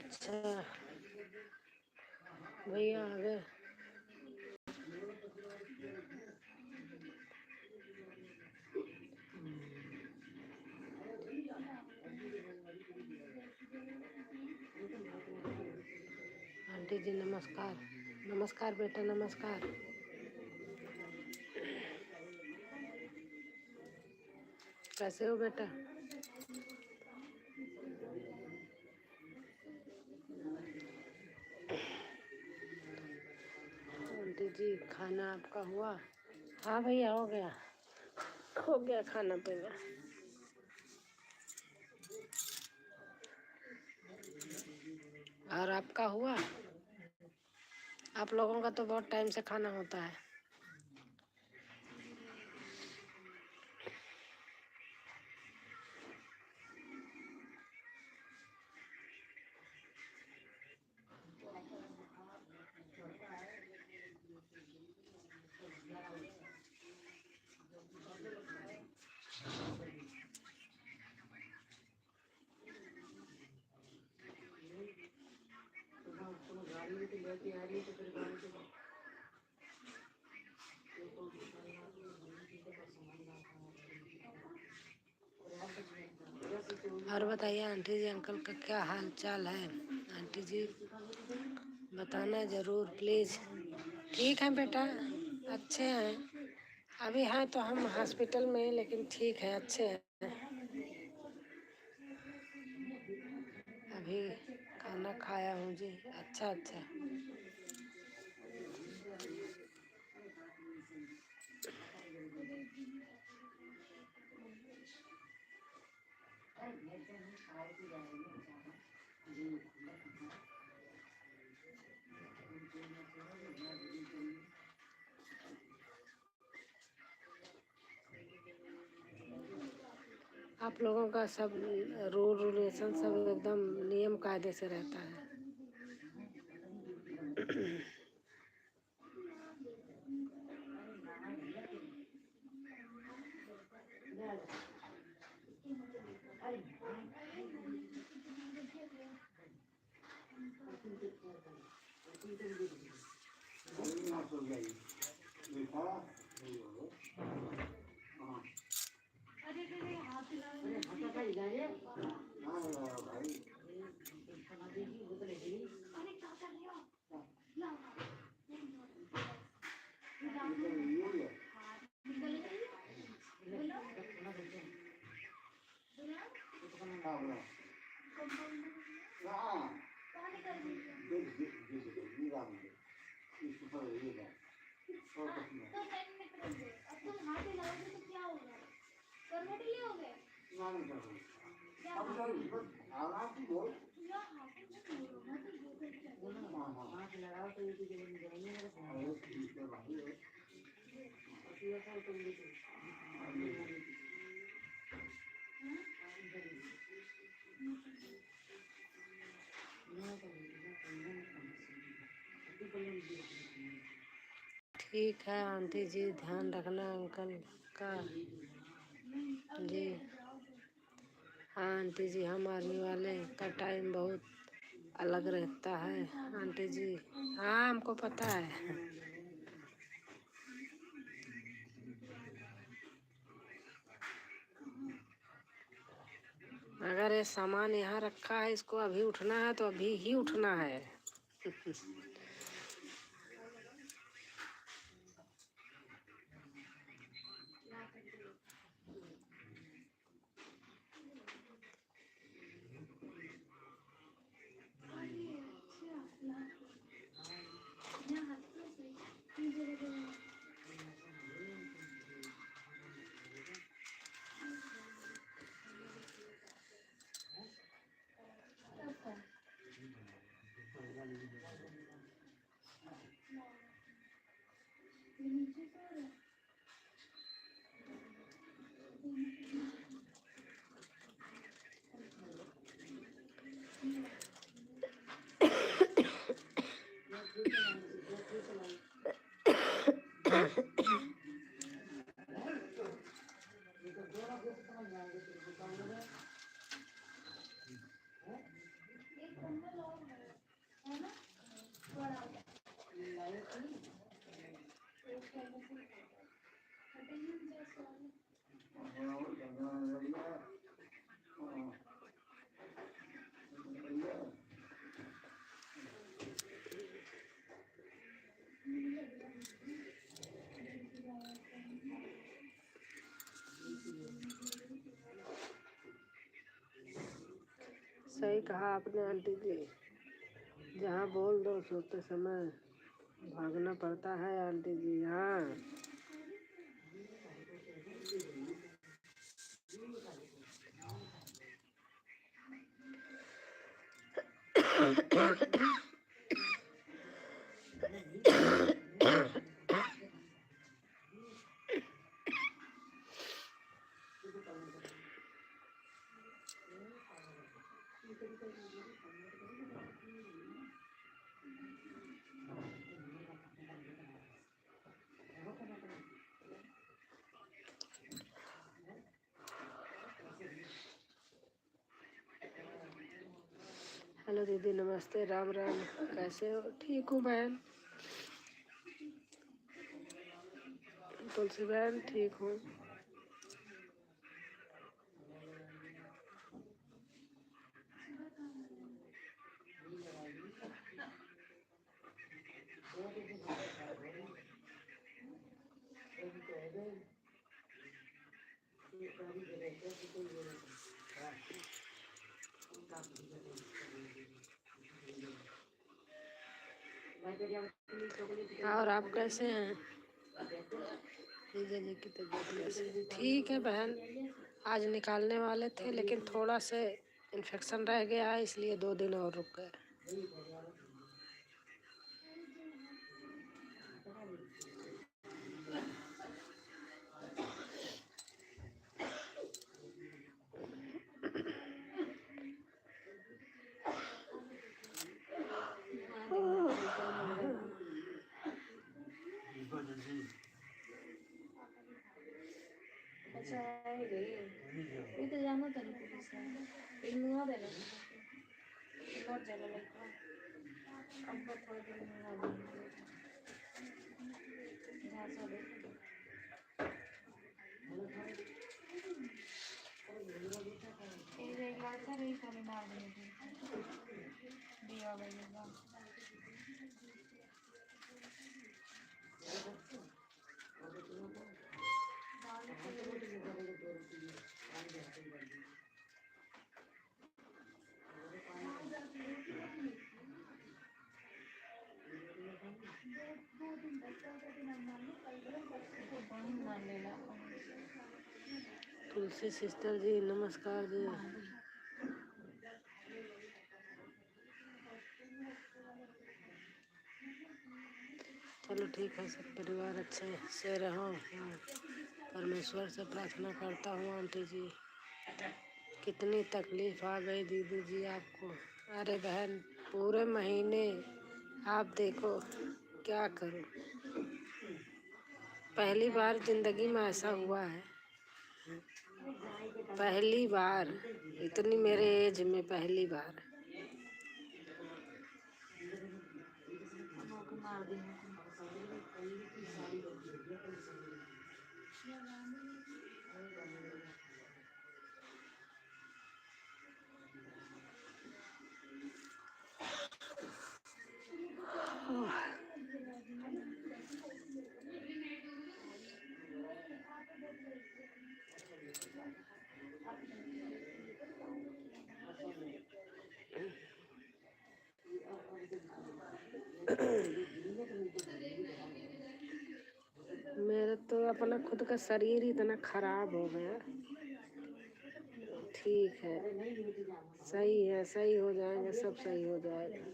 अच्छा भैया आ गए। आंटी जी नमस्कार। नमस्कार बेटा नमस्कार। कैसे हो बेटा? आंटी जी खाना आपका हुआ? हाँ भैया हो गया खाना पीना। और आपका हुआ? आप लोगों का तो बहुत टाइम से खाना होता है। और बताइए आंटी जी अंकल का क्या हाल चाल है? आंटी जी बताना ज़रूर प्लीज़। ठीक है बेटा, अच्छे हैं। अभी हैं तो हम हॉस्पिटल में, लेकिन ठीक है, अच्छे हैं। अभी खाना खाया हूँ जी। अच्छा। आप लोगों का सब रूल रेगुलेशन सब एकदम नियम कायदे से रहता है। ठीक है आंटी जी, ध्यान रखना अंकल का जी। हाँ आंटी जी, हम आर्मी वाले का टाइम बहुत अलग रहता है आंटी जी। हाँ हमको पता है। अगर ये सामान यहाँ रखा है, इसको अभी उठना है तो अभी ही उठना है। सही कहा आपने आंटी जी, जहाँ बोल दो सोते समय भागना पड़ता है आंटी जी। हाँ, हेलो दीदी, नमस्ते, राम राम, कैसे हो? ठीक हूँ बहन। तुलसी बहन ठीक हूँ। और आप कैसे हैं? जीजा जी की तबीयत कैसे? ठीक है बहन, आज निकालने वाले थे लेकिन थोड़ा से इन्फेक्शन रह गया है, इसलिए 2 दिन और रुक गए। अच्छा है ये तो जाना था पुलिस है इल्मुआ देना बहुत ज्यादा लगता है अब थोड़ा देर में जहाँ से एक लड़का रही करे मार दिया गया तुलसी सिस्टर जी नमस्कार जी। चलो ठीक है, सब परिवार अच्छे से रहो। परमेश्वर से प्रार्थना करता हूँ आंटी जी। कितनी तकलीफ आ गई दीदी जी आपको। अरे बहन, पूरे महीने आप देखो क्या करूँ। पहली बार जिंदगी में ऐसा हुआ है, पहली बार, इतनी मेरे एज में पहली बार। मेरा तो अपना खुद का शरीर ही इतना खराब हो गया। ठीक है, सही है, सही हो जाएंगे, सब सही हो जाएगा।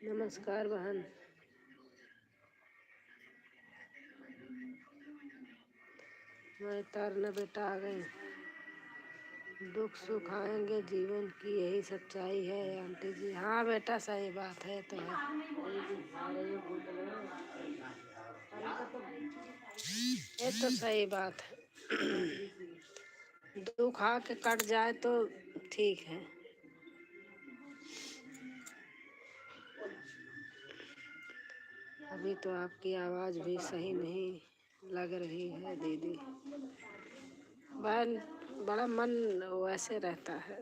नमस्कार बहन। मैं तारना बेटा आ गई। दुख सुख आएंगे, जीवन की यही सच्चाई है आंटी जी। हाँ बेटा, सही बात है तो है। ये तो सही बात है। दुख आके कट जाए तो ठीक है। अभी तो आपकी आवाज़ भी सही नहीं लग रही है दीदी। बड़ा मन वैसे रहता है।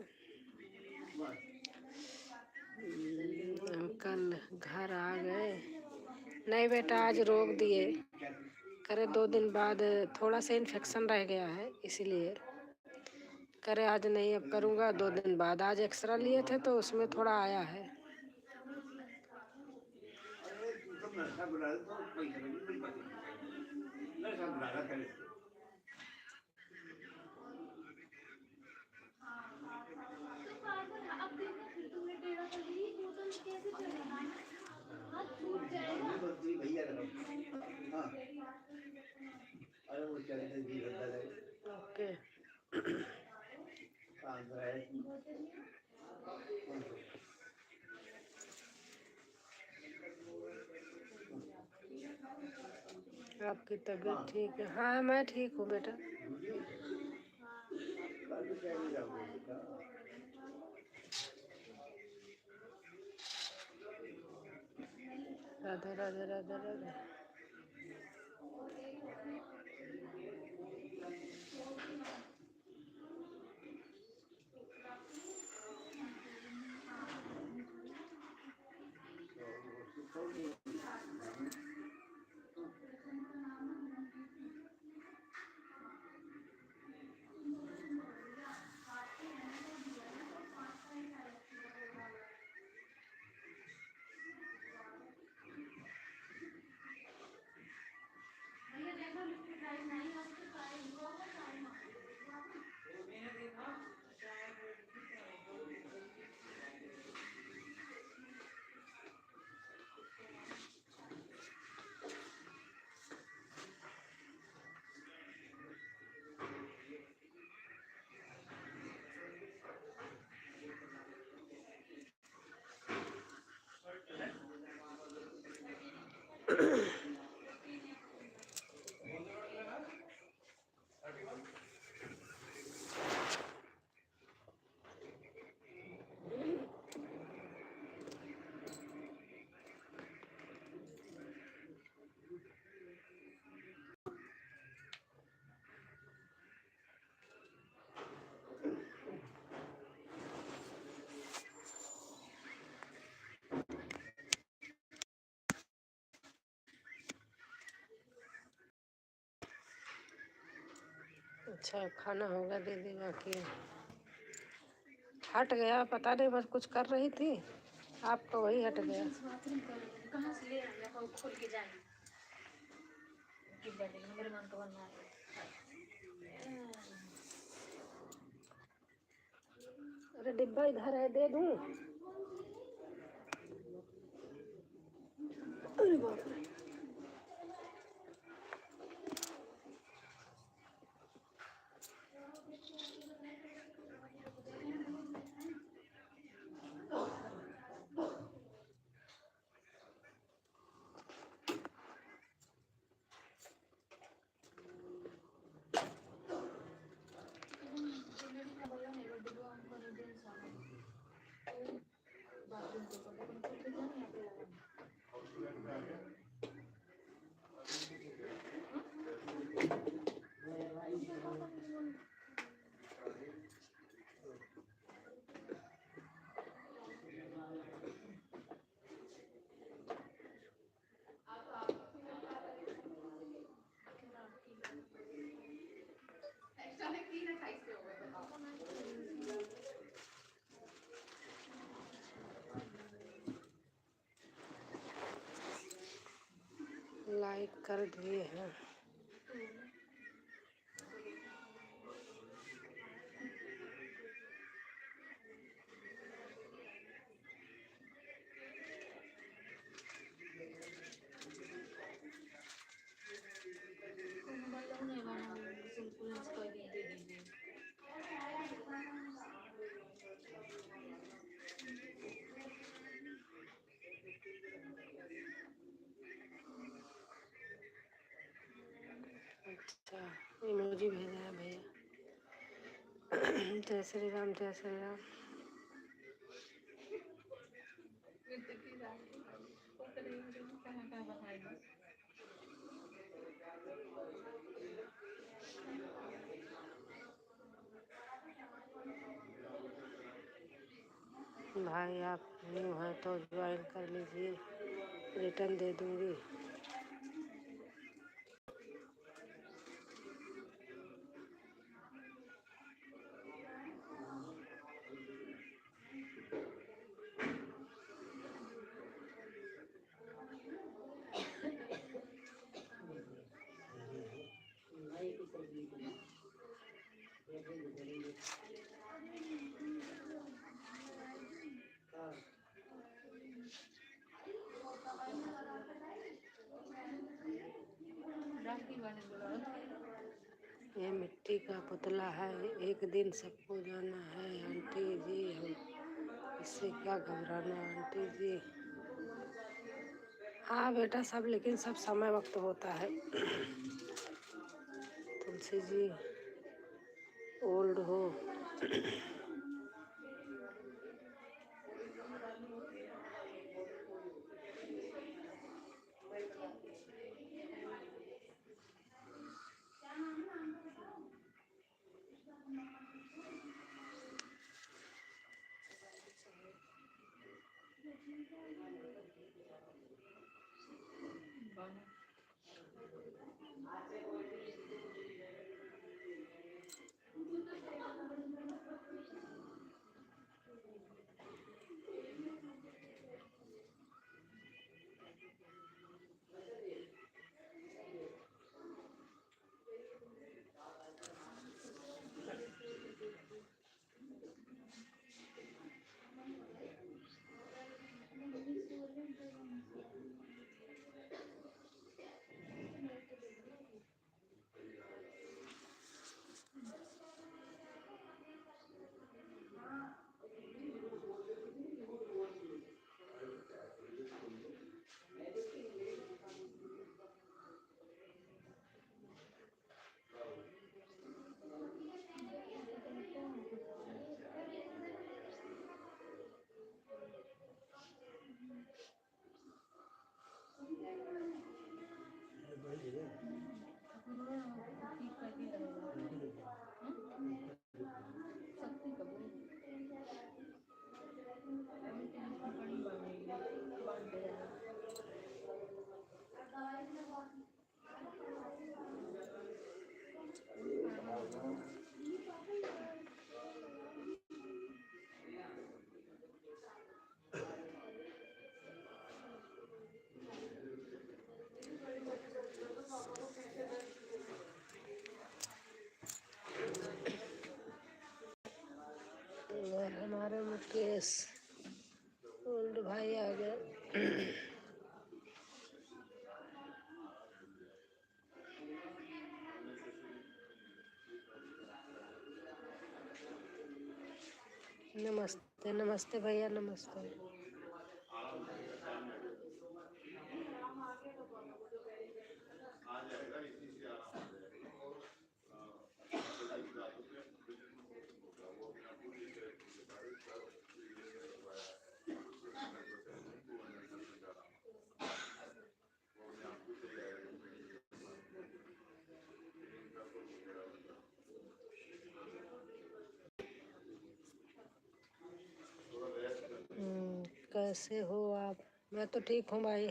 कल घर आ गए? नहीं बेटा, आज रोक दिए। करे 2 दिन बाद थोड़ा सा इन्फेक्शन रह गया है, इसीलिए करे आज नहीं, अब करूँगा 2 दिन बाद। आज एक्सरा लिए थे तो उसमें थोड़ा आया है। ओके। आपकी तबीयत ठीक है? हाँ, मैं ठीक हूँ बेटा। राधे राधे राधे राधे। अच्छा, खाना होगा दीदी? बाकी हट गया, पता नहीं, बस कुछ कर रही थी, आपका वही हट गया। कहाँ से ले आया? खोल के जाए मेरे मन का बनना है। अरे डिब्बा इधर है, दे दूँ? अरे बाप रे। लाइक कर दिए हैं। अच्छा, इमोजी भेजा है भैया। जय श्री राम, जय श्री राम। भाई आप न्यू हैं तो ज्वाइन कर लीजिए, रिटर्न दे दूँगी। राखी वाले बुलाओ। ये मिट्टी का पुतला है, एक दिन सबको जाना है आंटी जी, हम इससे क्या घबराना आंटी जी। हाँ बेटा सब, लेकिन सब समय वक्त होता है। तुलसी जी ओल्ड हो। शक्ति कपूर बड़ी बांट दे रहा है। और हमारे मुकेश ओल्ड भाई आ गए। नमस्ते नमस्ते भैया नमस्ते। कैसे हो आप? मैं तो ठीक हूँ भाई।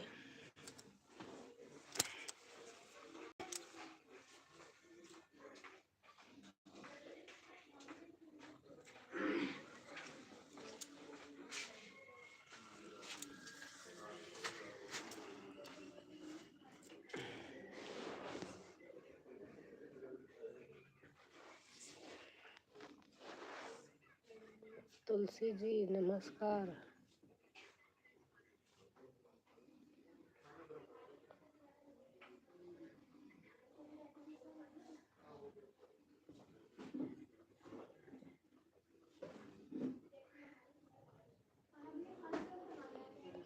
तुलसी जी नमस्कार।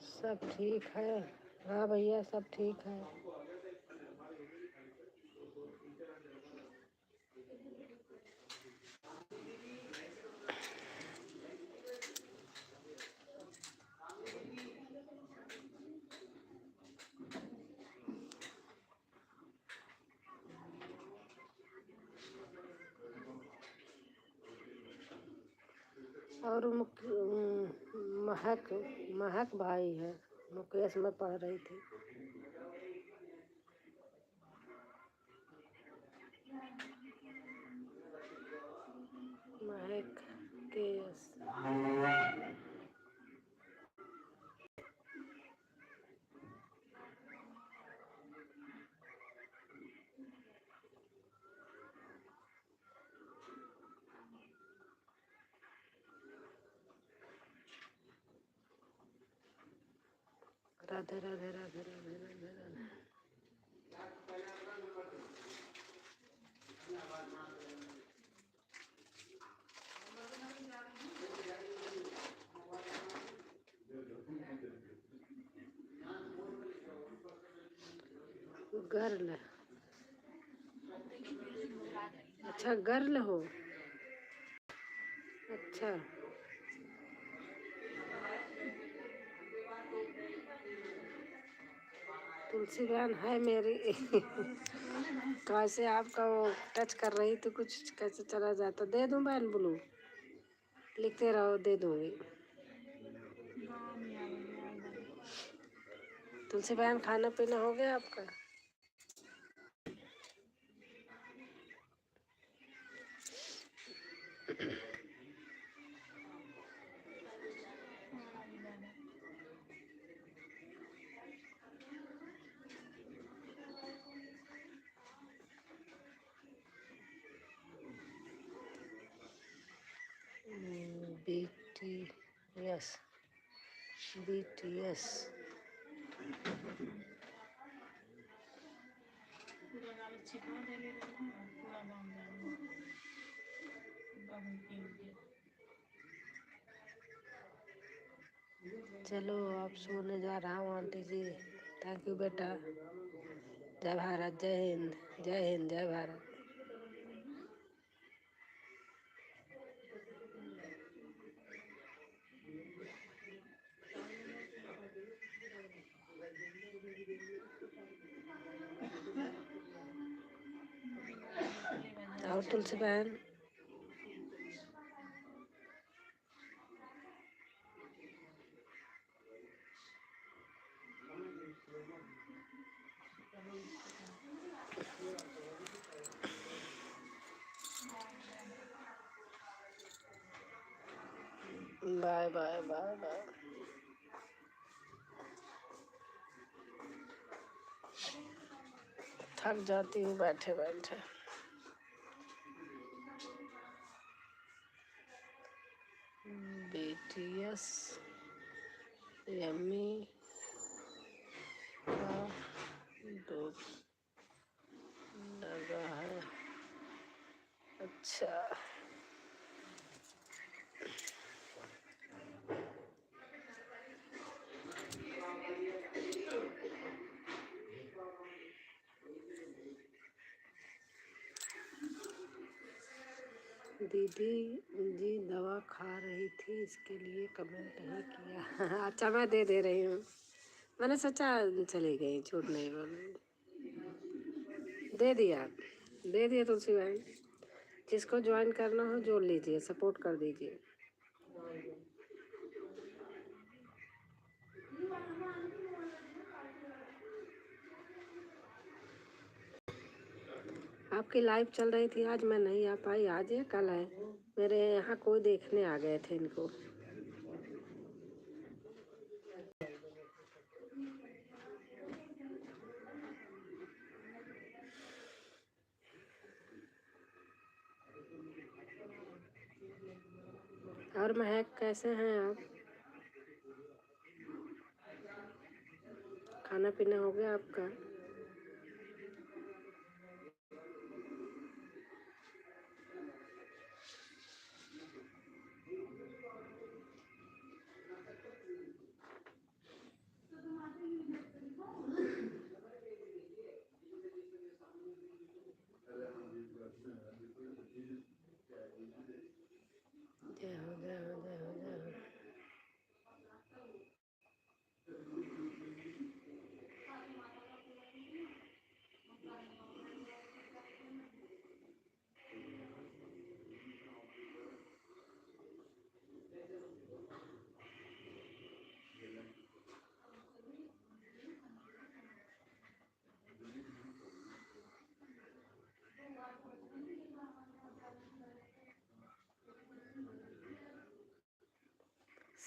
सब ठीक है। हाँ भैया सब ठीक है। और महक महक भाई है, मुकेश में पढ़ रही थी। महक केस राधे राधे राधे राधे राधे राधे। गर्ल, अच्छा गर्ल हो, अच्छा तुलसी बहन है मेरी। कैसे आपका वो टच कर रही तो कुछ कैसे चला जाता। दे दूं बहन ब्लू, लिखते रहो, दे दूंगी। तुलसी बहन खाना पीना हो गया आपका? BTS BTS पूरा नाम छिपा देने रहे हैं, पूरा नाम जानिए बाबू की मुझे। चलो आप सोने जा रहा हूँ आंटी जी। थैंक यू बेटा। जय भारत, जय हिंद, जय हिंद, जय भारत। और तुलसी बहन बाय बाय बाय बाय। थक जाती हूँ बैठे बैठे। BTS यम्मी का डूब लगा है, अच्छा। दीदी जी दवा खा रही थी, इसके लिए कमेंट नहीं किया। अच्छा मैं दे रही हूँ। मैंने सोचा चली गई, झूठ नहीं बोलूँगी। दे दिया तुलसी भाई। जिसको ज्वाइन करना हो जोड़ लीजिए, सपोर्ट कर दीजिए। आपकी लाइव चल रही थी आज, मैं नहीं आ पाई। आज है कल है, मेरे यहाँ कोई देखने आ गए थे इनको। और महक कैसे हैं आप? खाना पीना हो गया आपका? जय हो जय हो जय हो जय हो।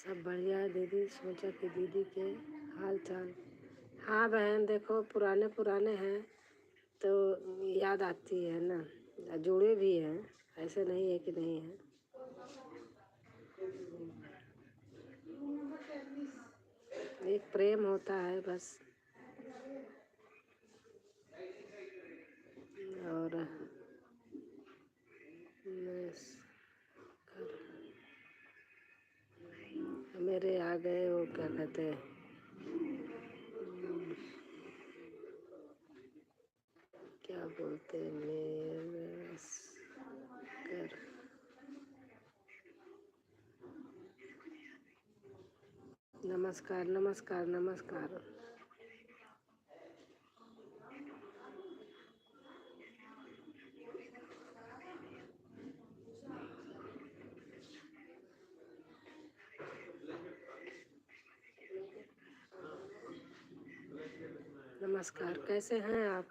सब बढ़िया है दीदी। सोचा कि दीदी के हाल चाल। हाँ बहन, देखो पुराने पुराने हैं तो याद आती है ना, जुड़े भी हैं, ऐसे नहीं है कि नहीं है। एक प्रेम होता है बस। और मेरे आ गए वो क्या कहते हैं, क्या बोलते हैं, मेरे कर नमस्कार नमस्कार नमस्कार। नमस्कार, कैसे हैं आप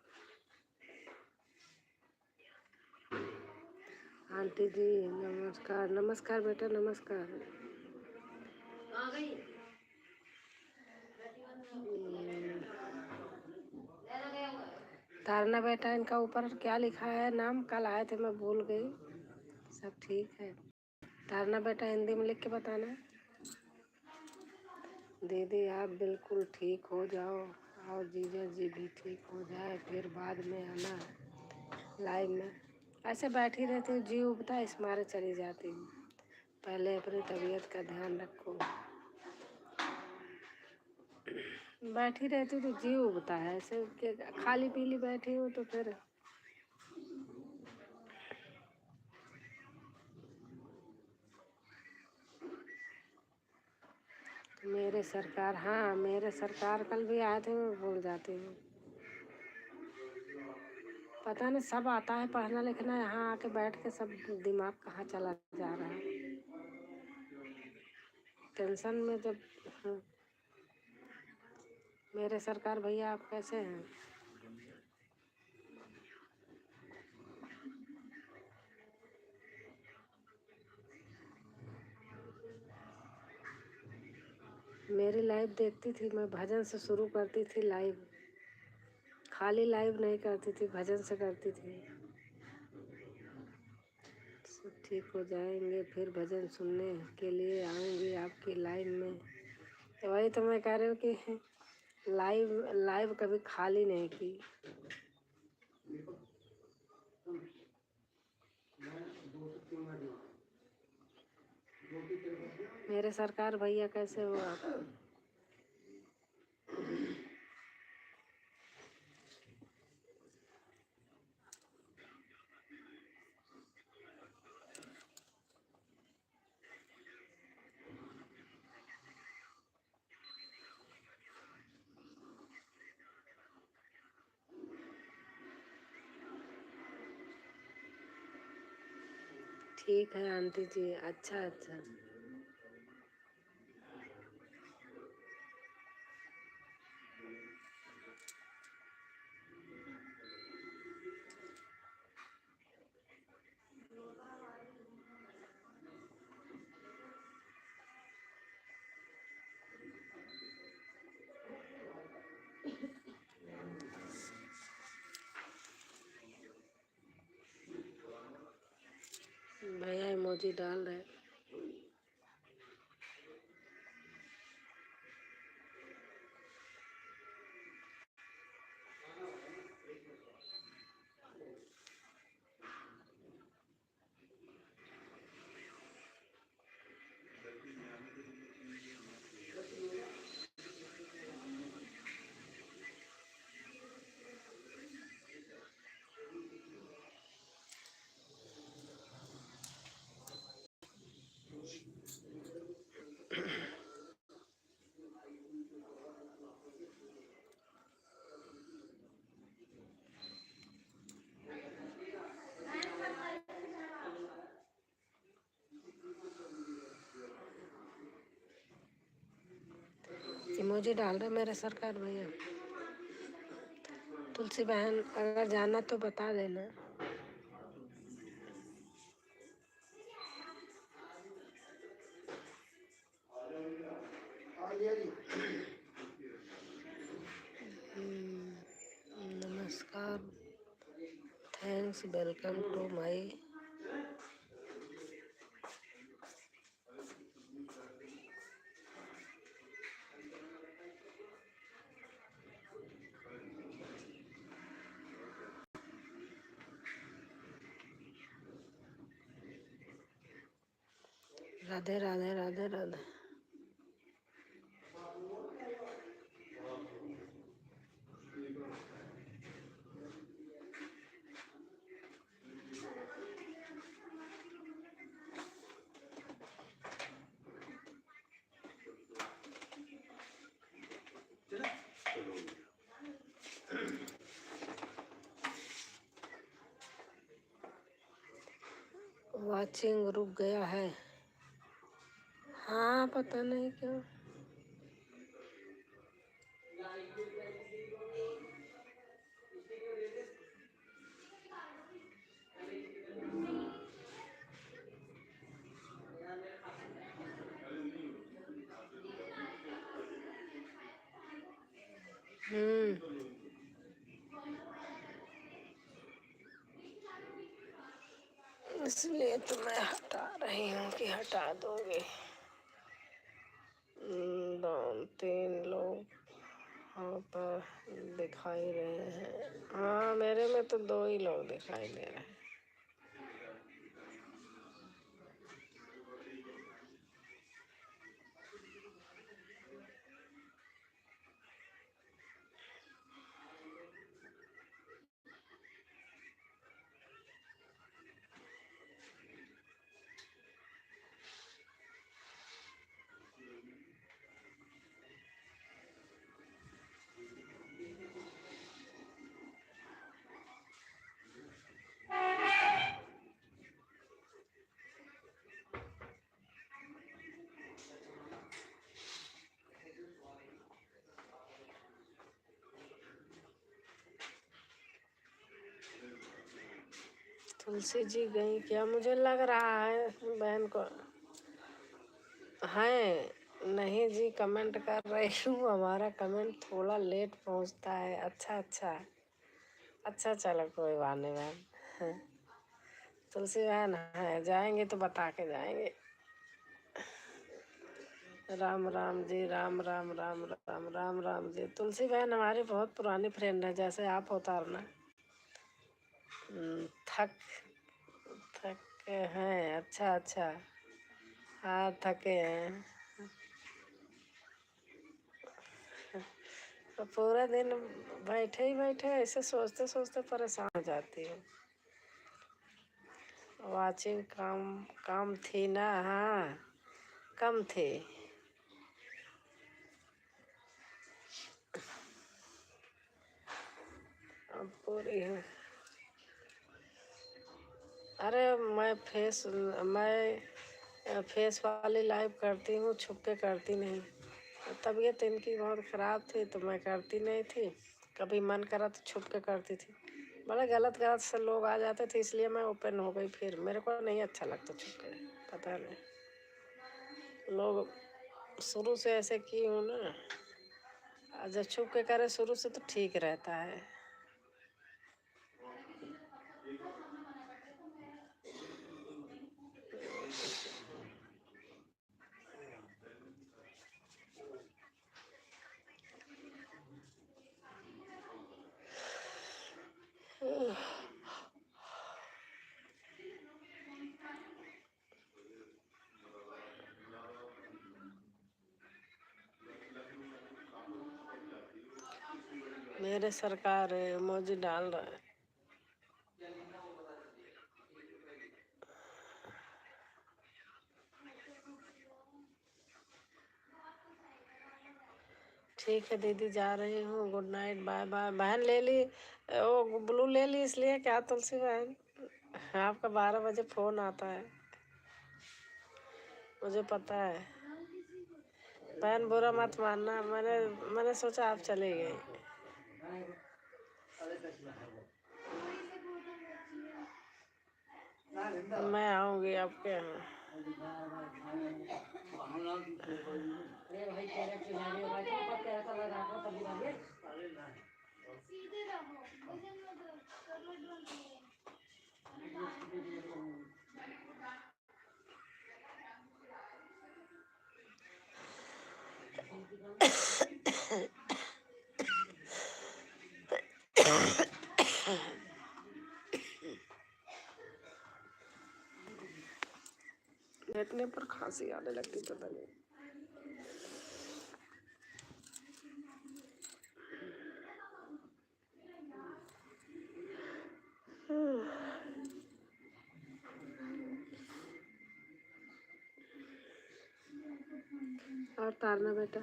आंटी जी? नमस्कार नमस्कार बेटा, नमस्कार। तारना बेटा, इनका ऊपर क्या लिखा है नाम? कल आए थे, मैं भूल गई। सब ठीक है? तारना बेटा हिंदी में लिख के बताना। दीदी आप बिल्कुल ठीक हो जाओ और जीजा जी भी ठीक हो जाए, फिर बाद में आना लाइव में। ऐसे बैठी रहती हूँ, जी उबता है, इस मारे चली जाती हूँ। पहले अपनी तबीयत का ध्यान रखो। बैठी रहती हूँ तो जी उबता है, ऐसे खाली पीली बैठी हूँ तो फिर मेरे सरकार, हाँ मेरे सरकार कल भी आए थे, मैं भूल जाती हूँ। पता नहीं सब आता है पढ़ना लिखना, यहाँ आके बैठ के सब दिमाग कहाँ चला जा रहा है टेंशन में जब। हाँ। मेरे सरकार भैया आप कैसे हैं? मेरी लाइव देखती थी, मैं भजन से शुरू करती थी लाइव, खाली लाइव नहीं करती थी, भजन से करती थी। सब ठीक हो जाएंगे, फिर भजन सुनने के लिए आऊँगी आपकी लाइव में। तो वही तो मैं कह रही हूँ कि लाइव लाइव कभी खाली नहीं की। मेरे सरकार भैया कैसे हो आप? ठीक है आंटी जी, अच्छा अच्छा। भैया इमोजी डाल रहे। इमोजी डाल रहे मेरे सरकार भैया। तुलसी बहन अगर जाना तो बता देना। नमस्कार, thanks, welcome to my. Radhe Radhe Radhe Radhe. Watching रुक गया है। हाँ, पता नहीं क्यों। इसलिए तो मैं हटा रही हूँ कि हटा दोगे। 2-3 लोग हाँ पर दिखाई रहे हैं। हाँ, मेरे में तो 2 ही लोग दिखाई दे रहे हैं। तुलसी जी गई क्या? मुझे लग रहा है बहन को है। नहीं जी, कमेंट कर रही हूँ। हमारा कमेंट थोड़ा लेट पहुँचता है। अच्छा अच्छा अच्छा, चलो कोई बात नहीं बहन। तुलसी बहन है, जाएंगे तो बता के जाएंगे। राम राम जी, राम राम राम राम राम राम जी। तुलसी बहन हमारी बहुत पुरानी फ्रेंड है, जैसे आप होता ना। थक थक हैं? अच्छा अच्छा, हाँ थके हैं। तो पूरा दिन बैठे ही बैठे ऐसे सोचते सोचते परेशान हो जाती हूँ। वाचिंग काम थी ना। हाँ, कम थी। अब पूरी है। अरे मैं फेस वाली लाइव करती हूँ, छुप के करती नहीं। तबीयत इनकी बहुत ख़राब थी तो मैं करती नहीं थी। कभी मन करा तो छुप के करती थी। बड़े गलत गलत से लोग आ जाते थे, इसलिए मैं ओपन हो गई। फिर मेरे को नहीं अच्छा लगता छुप के। पता नहीं, लोग शुरू से ऐसे की हूँ ना, जब छुप के करे शुरू से तो ठीक रहता है। मेरे सरकार इमोजी डाल रहा है। ठीक है दीदी, जा रही हूँ। Good night, bye bye. बहन ले ली वो ब्लू ले ली, इसलिए क्या तुलसी बहन? आपका 12 बजे फ़ोन आता है, मुझे पता है। बहन बुरा मत मानना, मैंने सोचा आप चले गए। मैं आऊंगी आपके यहाँ। लेटने पर खांसी आने लगती, पता नहीं। और तारना बेटा,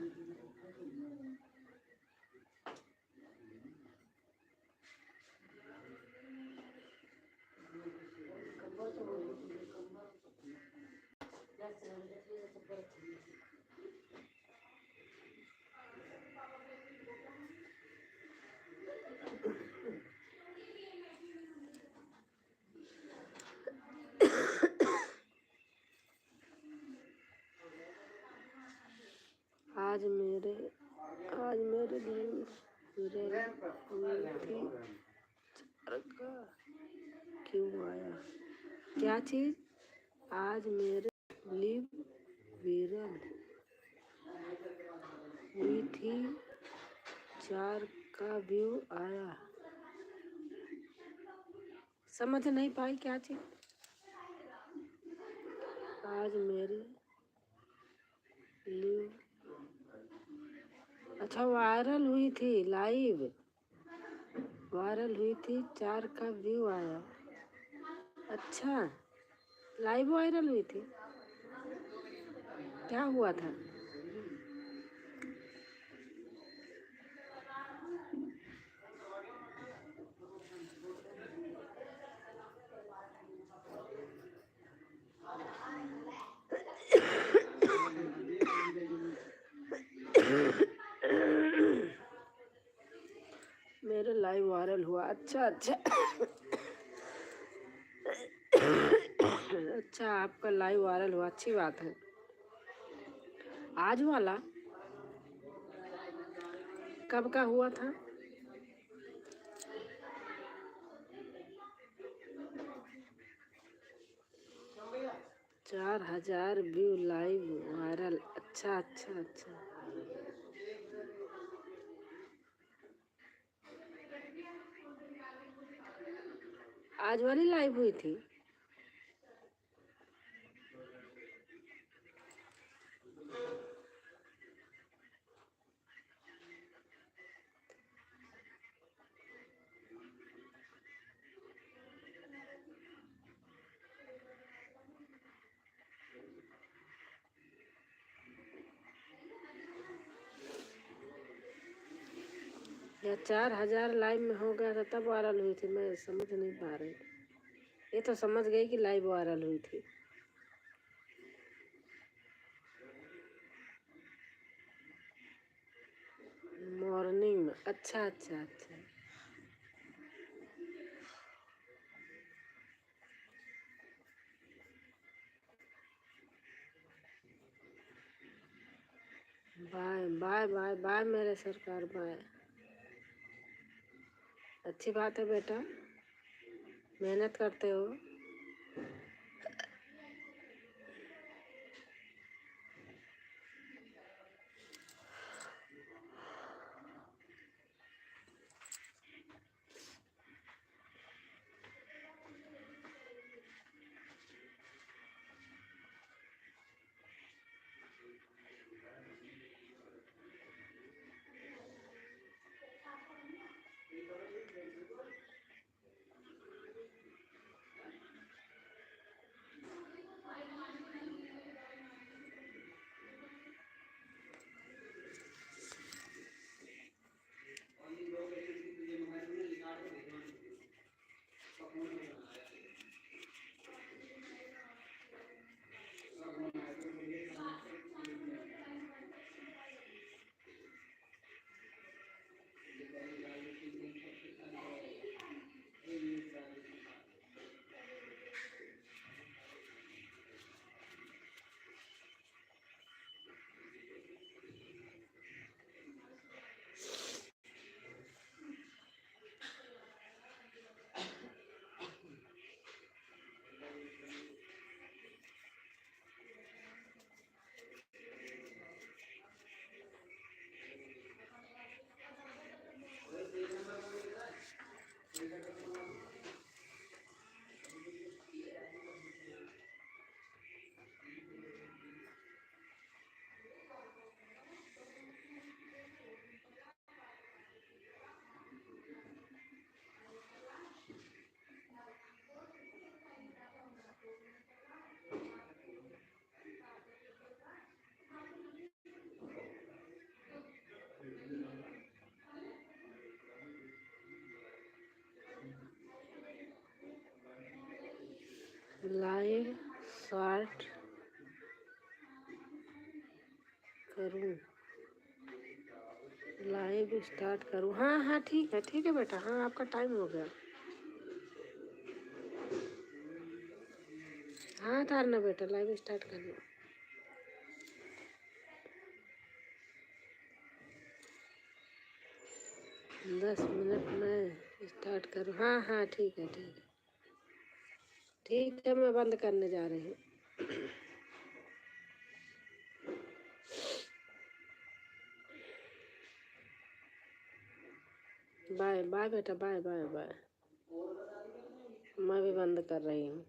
आज मेरे लिए विरल हुई थी चरखा क्यों आया? क्या चीज? आज मेरे लिए विरल हुई थी, 4 का व्यू आया। समझ नहीं पाई क्या चीज? आज मेरे लिए, अच्छा वायरल हुई थी, लाइव वायरल हुई थी, 4 का व्यू आया। अच्छा, लाइव वायरल हुई थी, क्या हुआ था? मेरे लाइव वायरल हुआ, अच्छा अच्छा। अच्छा, आपका लाइव वायरल हुआ, अच्छी बात है। आज वाला कब का हुआ था? 4000 व्यू लाइव वायरल, अच्छा अच्छा अच्छा। आज वाली लाइव हुई थी। या 4000 लाइव में हो गया था तब वायरल हुई थी, मैं समझ नहीं पा रही। ये तो समझ गई कि लाइव वायरल हुई थी। मॉर्निंग में, अच्छा अच्छा अच्छा। बाय बाय बाय बाय मेरे सरकार, बाय। अच्छी बात है बेटा, मेहनत करते हो। लाइव स्टार्ट करूँ, लाइव स्टार्ट करूँ। हाँ हाँ ठीक है बेटा। हाँ आपका टाइम हो गया। हाँ तारना बेटा, लाइव स्टार्ट कर लो। दस मिनट में स्टार्ट करूँ। हाँ हाँ ठीक है मैं बंद करने जा रही हूँ। बाय बाय बेटा, बाय बाय बाय। मैं भी बंद कर रही हूँ।